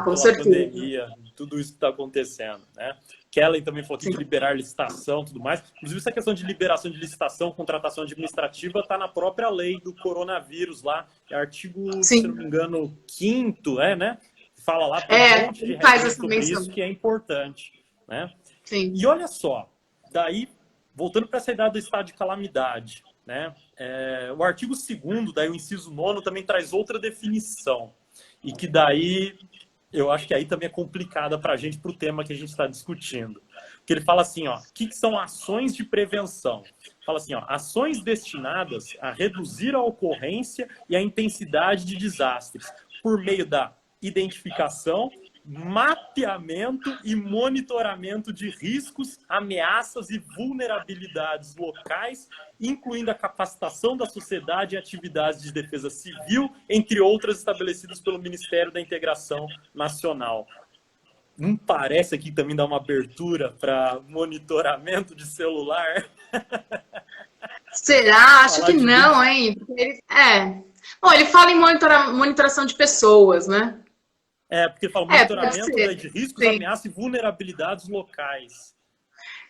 com certeza. Pandemia, tudo isso que está acontecendo, né? Kellen também falou aqui de liberar licitação e tudo mais. Inclusive, essa questão de liberação de licitação, contratação administrativa, está na própria lei do coronavírus lá. É artigo, se não me engano, 5º, né? Fala lá, tem um monte de regras sobre isso que é importante, né? Sim. E olha só, daí, voltando para essa ideia do estado de calamidade, né? O artigo 2º, daí o inciso 9º, também traz outra definição. E que daí, eu acho que aí também é complicada para a gente, para o tema que a gente está discutindo. Porque ele fala assim, o que são ações de prevenção? Fala assim, ações destinadas a reduzir a ocorrência e a intensidade de desastres por meio da identificação, mapeamento e monitoramento de riscos, ameaças e vulnerabilidades locais, incluindo a capacitação da sociedade em atividades de defesa civil, entre outras estabelecidas pelo Ministério da Integração Nacional. Não parece aqui também dar uma abertura para monitoramento de celular? Será? Acho que não, hein? Bom, ele fala em monitoração de pessoas, né? Porque fala monitoramento de riscos, ameaças e vulnerabilidades locais.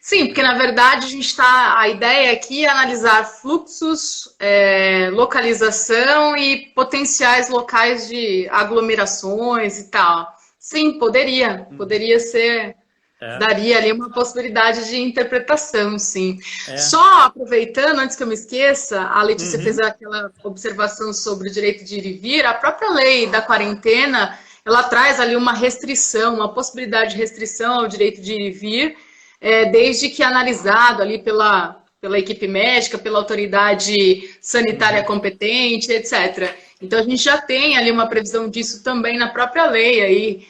Sim, porque na verdade a ideia aqui é analisar fluxos, localização e potenciais locais de aglomerações e tal. Sim, poderia ser, daria ali uma possibilidade de interpretação, sim. Só aproveitando, antes que eu me esqueça, a Letícia fez aquela observação sobre o direito de ir e vir, a própria lei da quarentena, ela traz ali uma restrição, uma possibilidade de restrição ao direito de ir e vir, desde que analisado ali pela equipe médica, pela autoridade sanitária competente, etc. Então, a gente já tem ali uma previsão disso também na própria lei, aí,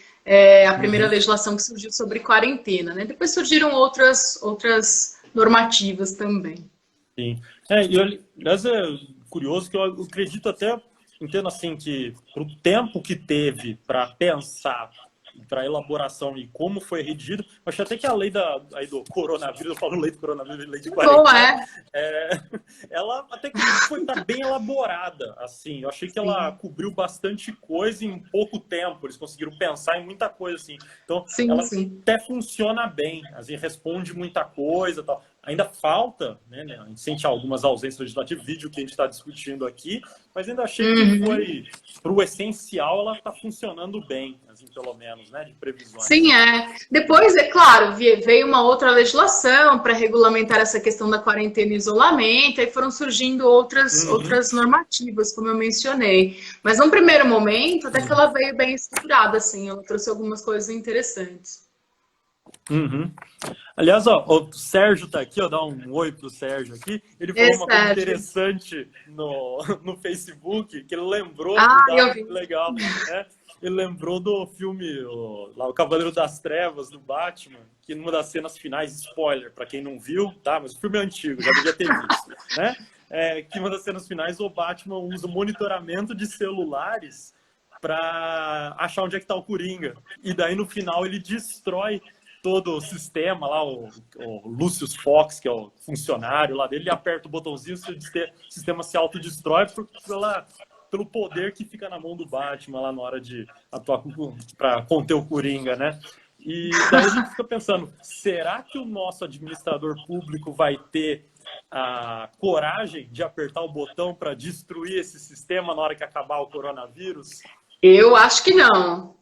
a primeira legislação que surgiu sobre quarentena, né? Depois surgiram outras normativas também. Sim. Aliás, é curioso que eu acredito até, entendo assim, que para o tempo que teve para pensar, para elaboração e como foi redigido, eu acho até que a lei do coronavírus, eu falo lei do coronavírus, lei de quarentena, ela até que tá bem elaborada, assim, eu achei que ela cobriu bastante coisa em pouco tempo, eles conseguiram pensar em muita coisa, assim, então ela até funciona bem, assim, responde muita coisa e tal. Ainda falta, né, a gente sente algumas ausências legislativas, vídeo que a gente está discutindo aqui, mas ainda achei que foi, para o essencial, ela está funcionando bem, assim, pelo menos, né, de previsões. Sim, Depois, é claro, veio uma outra legislação para regulamentar essa questão da quarentena e isolamento, aí foram surgindo outras normativas, como eu mencionei. Mas, num primeiro momento, até que ela veio bem estruturada, assim, ela trouxe algumas coisas interessantes. Aliás, o Sérgio tá aqui, dá um oi pro Sérgio aqui. Ele falou uma coisa interessante no Facebook, que ele lembrou legal, né? Ele lembrou do filme o Cavaleiro das Trevas, do Batman, que numa das cenas finais, spoiler, para quem não viu, tá? Mas o filme é antigo, já devia ter visto, né? Que uma das cenas finais, o Batman usa monitoramento de celulares para achar onde é que tá o Coringa. E daí, no final, ele destrói todo o sistema lá, o Lucius Fox, que é o funcionário lá dele, ele aperta o botãozinho, o sistema se autodestrói pelo poder que fica na mão do Batman lá na hora de atuar para conter o Coringa, né? E daí a gente fica pensando, será que o nosso administrador público vai ter a coragem de apertar o botão para destruir esse sistema na hora que acabar o coronavírus? Eu acho que não.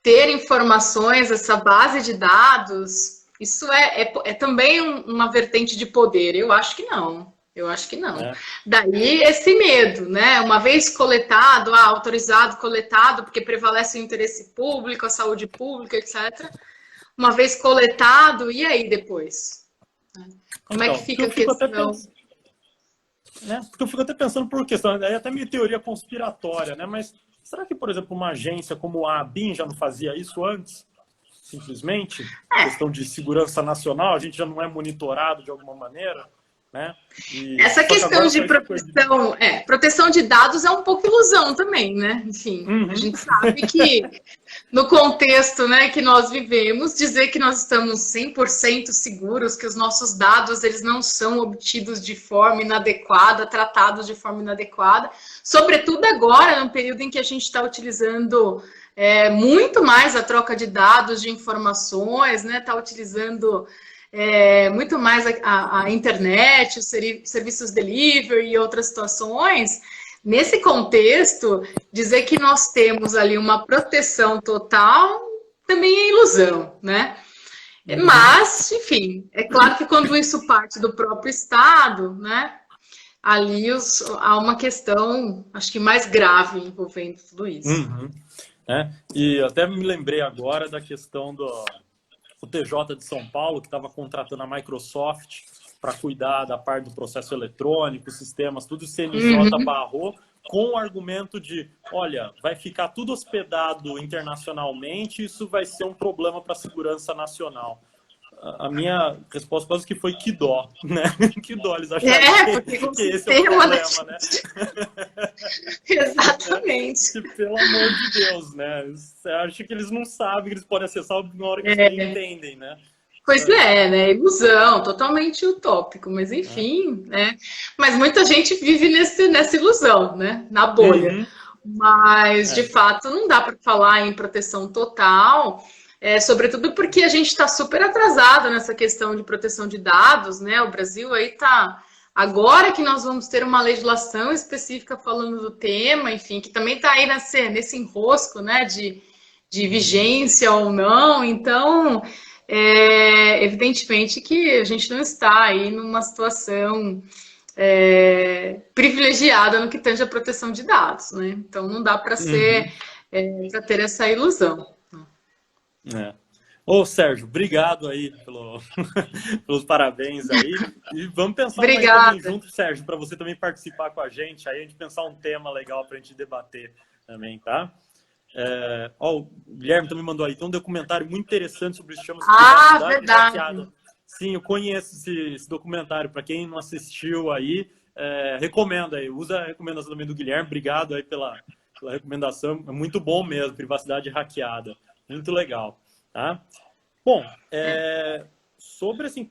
Ter informações, essa base de dados, isso é também uma vertente de poder. Eu acho que não. Eu acho que não. É. Daí esse medo, né? Uma vez coletado, autorizado, coletado, porque prevalece o interesse público, a saúde pública, etc. Uma vez coletado, e aí depois? Como é que fica a questão? Porque eu fico até pensando por questão, é até meio teoria conspiratória, né? Mas será que, por exemplo, uma agência como a ABIN já não fazia isso antes? Simplesmente? Questão de segurança nacional, a gente já não é monitorado de alguma maneira? Né? Essa questão de proteção de dados é um pouco ilusão também, né? Enfim, a gente sabe que no contexto, né, que nós vivemos, dizer que nós estamos 100% seguros, que os nossos dados eles não são obtidos de forma inadequada, tratados de forma inadequada, sobretudo agora, no período em que a gente está utilizando muito mais a troca de dados, de informações, né? Está utilizando muito mais a internet, os serviços delivery e outras situações. Nesse contexto, dizer que nós temos ali uma proteção total também é ilusão, né? Mas, enfim, é claro que quando isso parte do próprio Estado, né? Ali há uma questão, acho que mais grave envolvendo tudo isso. E até me lembrei agora da questão o TJ de São Paulo, que estava contratando a Microsoft para cuidar da parte do processo eletrônico, sistemas, tudo, o CNJ barrou com o argumento de, olha, vai ficar tudo hospedado internacionalmente, isso vai ser um problema para a segurança nacional. A minha resposta quase que foi que dó, né? Que dó, eles acharam que esse é o problema, né? Exatamente. Pelo amor de Deus, né? Você acha que eles não sabem que eles podem acessar na hora que eles entendem, né? Pois né? Ilusão, totalmente utópico, mas enfim, né? Mas muita gente vive nessa ilusão, né? Na bolha. Mas, de fato, não dá para falar em proteção total. Sobretudo porque a gente está super atrasado nessa questão de proteção de dados, né? O Brasil aí está... Agora que nós vamos ter uma legislação específica falando do tema, enfim, que também está aí nesse enrosco, né? De vigência ou não. Então, evidentemente que a gente não está aí numa situação privilegiada no que tange a proteção de dados, né? Então, não dá para para ter essa ilusão. Ô, Sérgio, obrigado aí pelos parabéns aí. E vamos pensar mais também junto, Sérgio, para você também participar com a gente gente pensar um tema legal para a gente debater também, tá? O Guilherme também mandou aí, tem um documentário muito interessante sobre isso, chama-se Privacidade Hackeada. Sim, eu conheço esse documentário, para quem não assistiu aí, recomendo aí, usa a recomendação também do Guilherme, obrigado aí pela recomendação, é muito bom mesmo, Privacidade Hackeada. Muito legal, tá? Bom, sobre assim,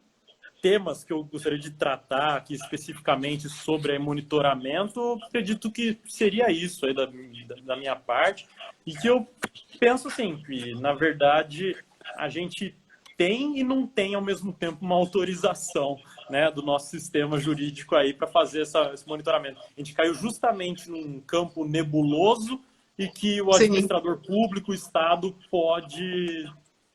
temas que eu gostaria de tratar aqui especificamente sobre monitoramento, acredito que seria isso aí da minha parte, e que eu penso assim, que na verdade a gente tem e não tem ao mesmo tempo uma autorização, né, do nosso sistema jurídico aí para fazer esse monitoramento. A gente caiu justamente num campo nebuloso e que o administrador público, o Estado, pode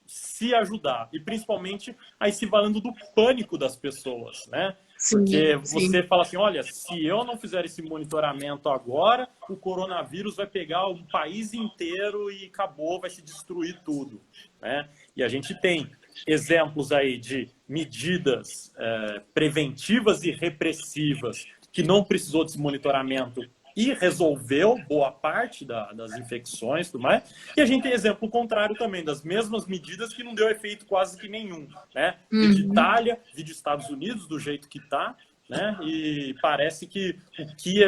se ajudar. E principalmente aí se valendo do pânico das pessoas, né? Porque você fala assim, olha, se eu não fizer esse monitoramento agora, o coronavírus vai pegar o país inteiro e acabou, vai se destruir tudo, né? E a gente tem exemplos aí de medidas preventivas e repressivas que não precisou desse monitoramento e resolveu boa parte das infecções e tudo mais. E a gente tem exemplo contrário também, das mesmas medidas que não deu efeito quase que nenhum, né? Vídeo Itália, vídeo Estados Unidos, do jeito que está, né? E parece que o que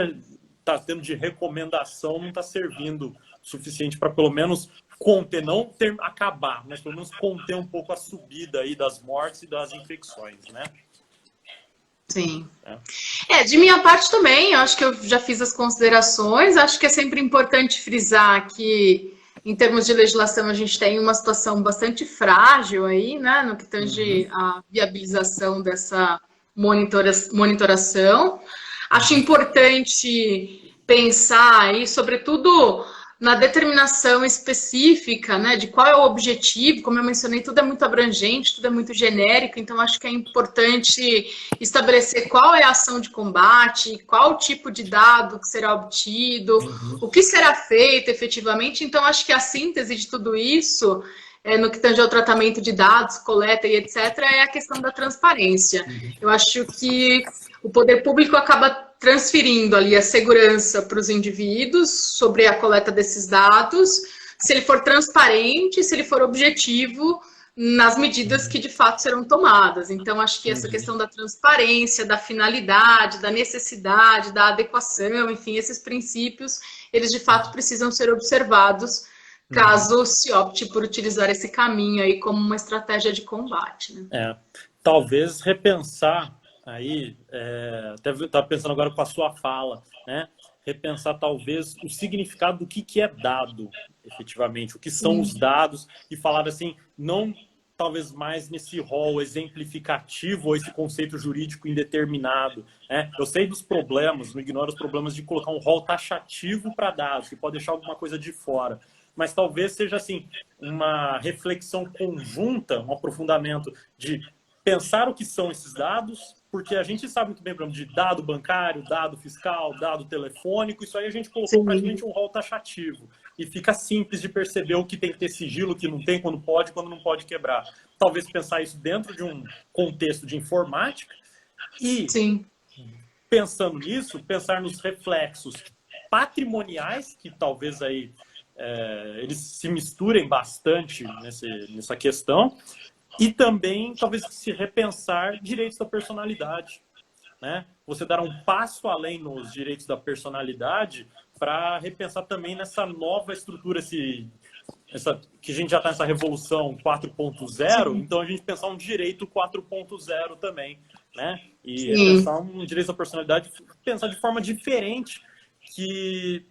está tendo de recomendação não está servindo o suficiente para pelo menos conter, não acabar, mas pelo menos conter um pouco a subida aí das mortes e das infecções, né? Sim. De minha parte também, eu acho que eu já fiz as considerações, acho que é sempre importante frisar que, em termos de legislação, a gente tem uma situação bastante frágil aí, né, no que tange a viabilização dessa monitoração. Acho importante pensar aí, sobretudo, na determinação específica, né, de qual é o objetivo. Como eu mencionei, tudo é muito abrangente, tudo é muito genérico, então acho que é importante estabelecer qual é a ação de combate, qual tipo de dado que será obtido, o que será feito efetivamente. Então, acho que a síntese de tudo isso, no que tange ao tratamento de dados, coleta e etc., é a questão da transparência. Eu acho que o poder público acaba transferindo ali a segurança para os indivíduos sobre a coleta desses dados, se ele for transparente, se ele for objetivo nas medidas que de fato serão tomadas. Então, acho que essa questão da transparência, da finalidade, da necessidade, da adequação, enfim, esses princípios, eles de fato precisam ser observados caso se opte por utilizar esse caminho aí como uma estratégia de combate. Né? Talvez repensar aí, até estava pensando agora com a sua fala, né? Repensar talvez o significado do que é dado, efetivamente, o que são os dados, e falar assim, não talvez mais nesse rol exemplificativo ou esse conceito jurídico indeterminado. Né? Eu sei dos problemas, não ignoro os problemas de colocar um rol taxativo para dados, que pode deixar alguma coisa de fora. Mas talvez seja assim, uma reflexão conjunta, um aprofundamento de pensar o que são esses dados, porque a gente sabe muito bem, por exemplo, de dado bancário, dado fiscal, dado telefônico, isso aí a gente colocou praticamente um rol taxativo. E fica simples de perceber o que tem que ter sigilo, o que não tem, quando não pode quebrar. Talvez pensar isso dentro de um contexto de informática e, pensando nisso, pensar nos reflexos patrimoniais, que talvez aí eles se misturem bastante nessa questão, e também, talvez, se repensar direitos da personalidade. Né? Você dar um passo além nos direitos da personalidade para repensar também nessa nova estrutura, que a gente já está nessa revolução 4.0, então a gente pensar um direito 4.0 também. Né? E pensar um direito da personalidade, pensar de forma diferente, que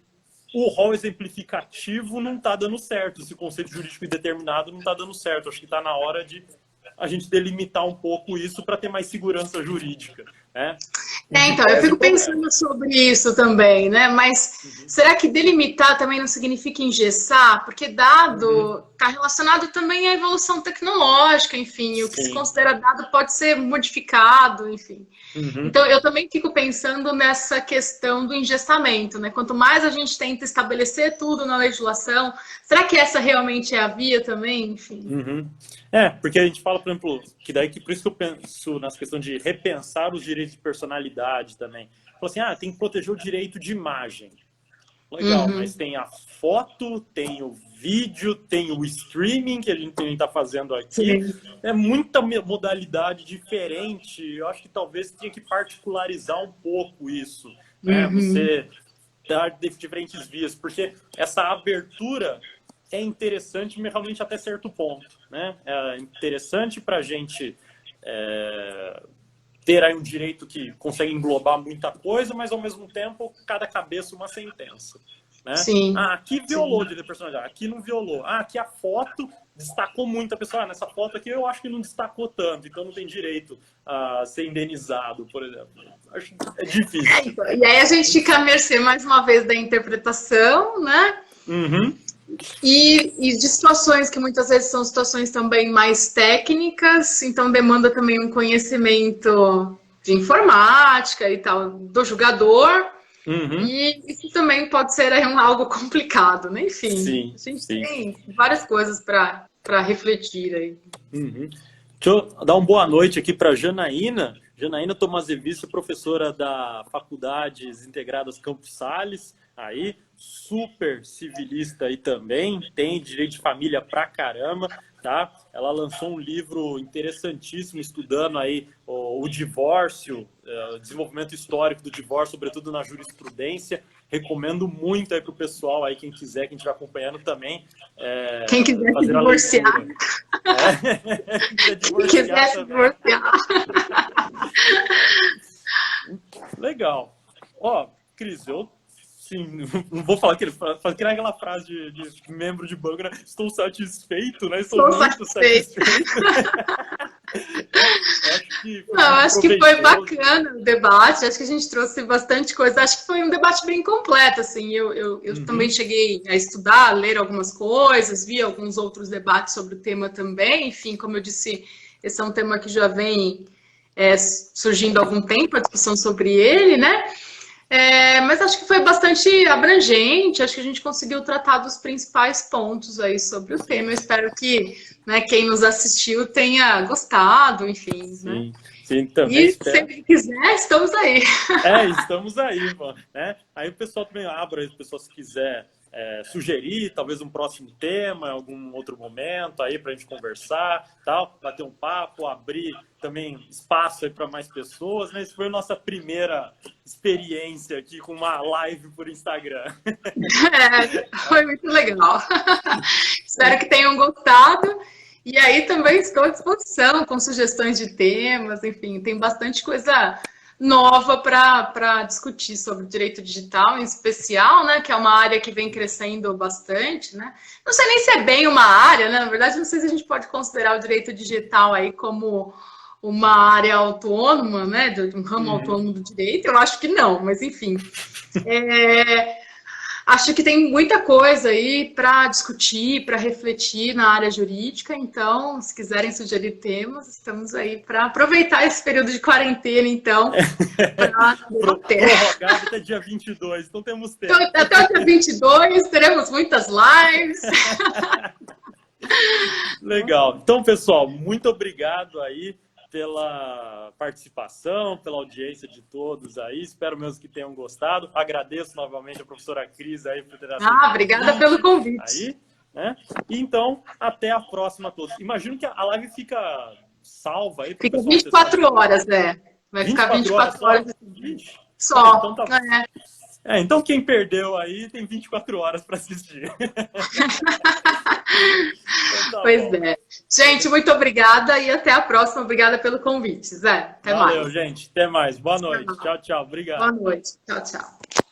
o rol exemplificativo não está dando certo, esse conceito jurídico indeterminado não está dando certo. Acho que está na hora de a gente delimitar um pouco isso para ter mais segurança jurídica. Né? Então, eu fico pensando sobre isso também, né? Mas será que delimitar também não significa engessar? Porque dado está relacionado também à evolução tecnológica, enfim, o que se considera dado pode ser modificado, enfim. Então, eu também fico pensando nessa questão do engessamento, né? Quanto mais a gente tenta estabelecer tudo na legislação, será que essa realmente é a via também? Enfim. Porque a gente fala, por exemplo, por isso que eu penso nessa questão de repensar os direitos de personalidade também. Fala assim, tem que proteger o direito de imagem. Legal, mas tem a foto, tem o vídeo, tem o streaming que a gente está fazendo aqui. É muita modalidade diferente. Eu acho que talvez tenha que particularizar um pouco isso. Né? Você dar diferentes vias, porque essa abertura é interessante, mas realmente até certo ponto. Né? É interessante para a gente ter aí um direito que consegue englobar muita coisa, mas ao mesmo tempo, cada cabeça uma sentença. Né? Aqui violou o direito de personalidade, aqui não violou. Aqui a foto destacou muito a pessoa. Nessa foto aqui eu acho que não destacou tanto, então não tem direito a ser indenizado, por exemplo. Acho que é difícil. E aí a gente fica à mercê, mais uma vez, da interpretação, né? E de situações que muitas vezes são situações também mais técnicas, então demanda também um conhecimento de informática e tal, do julgador, e isso também pode ser algo complicado, né? Enfim, a gente tem várias coisas para refletir aí. Deixa eu dar uma boa noite aqui para Janaína. Janaína Tomazevici, professora da Faculdades Integradas Campos Sales, aí, super civilista aí também, tem direito de família pra caramba, tá? Ela lançou um livro interessantíssimo estudando aí o divórcio, o desenvolvimento histórico do divórcio, sobretudo na jurisprudência. Recomendo muito aí pro pessoal aí, quem quiser, quem estiver acompanhando também. Quem quiser se divorciar. Quem quiser se divorciar. Legal. Cris, eu não vou falar que era aquela frase de membro de banco, né? Estou satisfeito, né? Estou muito satisfeito. Não, acho que foi bacana o debate, acho que a gente trouxe bastante coisa, acho que foi um debate bem completo, assim, eu também cheguei a estudar, a ler algumas coisas, vi alguns outros debates sobre o tema também, enfim, como eu disse, esse é um tema que já vem surgindo há algum tempo, a discussão sobre ele, né? Mas acho que foi bastante abrangente, acho que a gente conseguiu tratar dos principais pontos aí sobre o tema. Eu espero que, né, quem nos assistiu tenha gostado, enfim. Sim, né? sim, também espero. Sempre que quiser, estamos aí. Estamos aí, mano. Né? Aí o pessoal também abre, o pessoal se quiser sugerir, talvez um próximo tema, algum outro momento aí para a gente conversar, tal, bater um papo, abrir também espaço aí para mais pessoas, né? Essa foi a nossa primeira experiência aqui com uma live por Instagram. Foi muito legal. Espero que tenham gostado. E aí também estou à disposição com sugestões de temas, enfim, tem bastante coisa nova para discutir sobre o direito digital, em especial, né, que é uma área que vem crescendo bastante, né? Não sei nem se é bem uma área, né? Na verdade, não sei se a gente pode considerar o direito digital aí como uma área autônoma, né, de um ramo autônomo do direito. Eu acho que não, mas enfim. Acho que tem muita coisa aí para discutir, para refletir na área jurídica, então, se quiserem sugerir temas, estamos aí para aproveitar esse período de quarentena, então, para debater. Prorrogado até dia 22, então temos tempo. Então, até o dia 22, teremos muitas lives. Legal. Então, pessoal, muito obrigado aí pela participação, pela audiência de todos aí. Espero mesmo que tenham gostado. Agradeço novamente a professora Cris aí por ter aceito. Obrigada pelo convite. Aí, né? E então, até a próxima a todos. Imagino que a live fica salva aí. Fica 24 horas, né? Vai ficar 24 horas. Só. Então, tá... então, quem perdeu aí tem 24 horas para assistir. Então, pois é. Gente, muito obrigada e até a próxima. Obrigada pelo convite, Zé. Até mais. Valeu, gente. Até mais. Boa noite. Tchau, tchau. Obrigado. Boa noite. Tchau, tchau.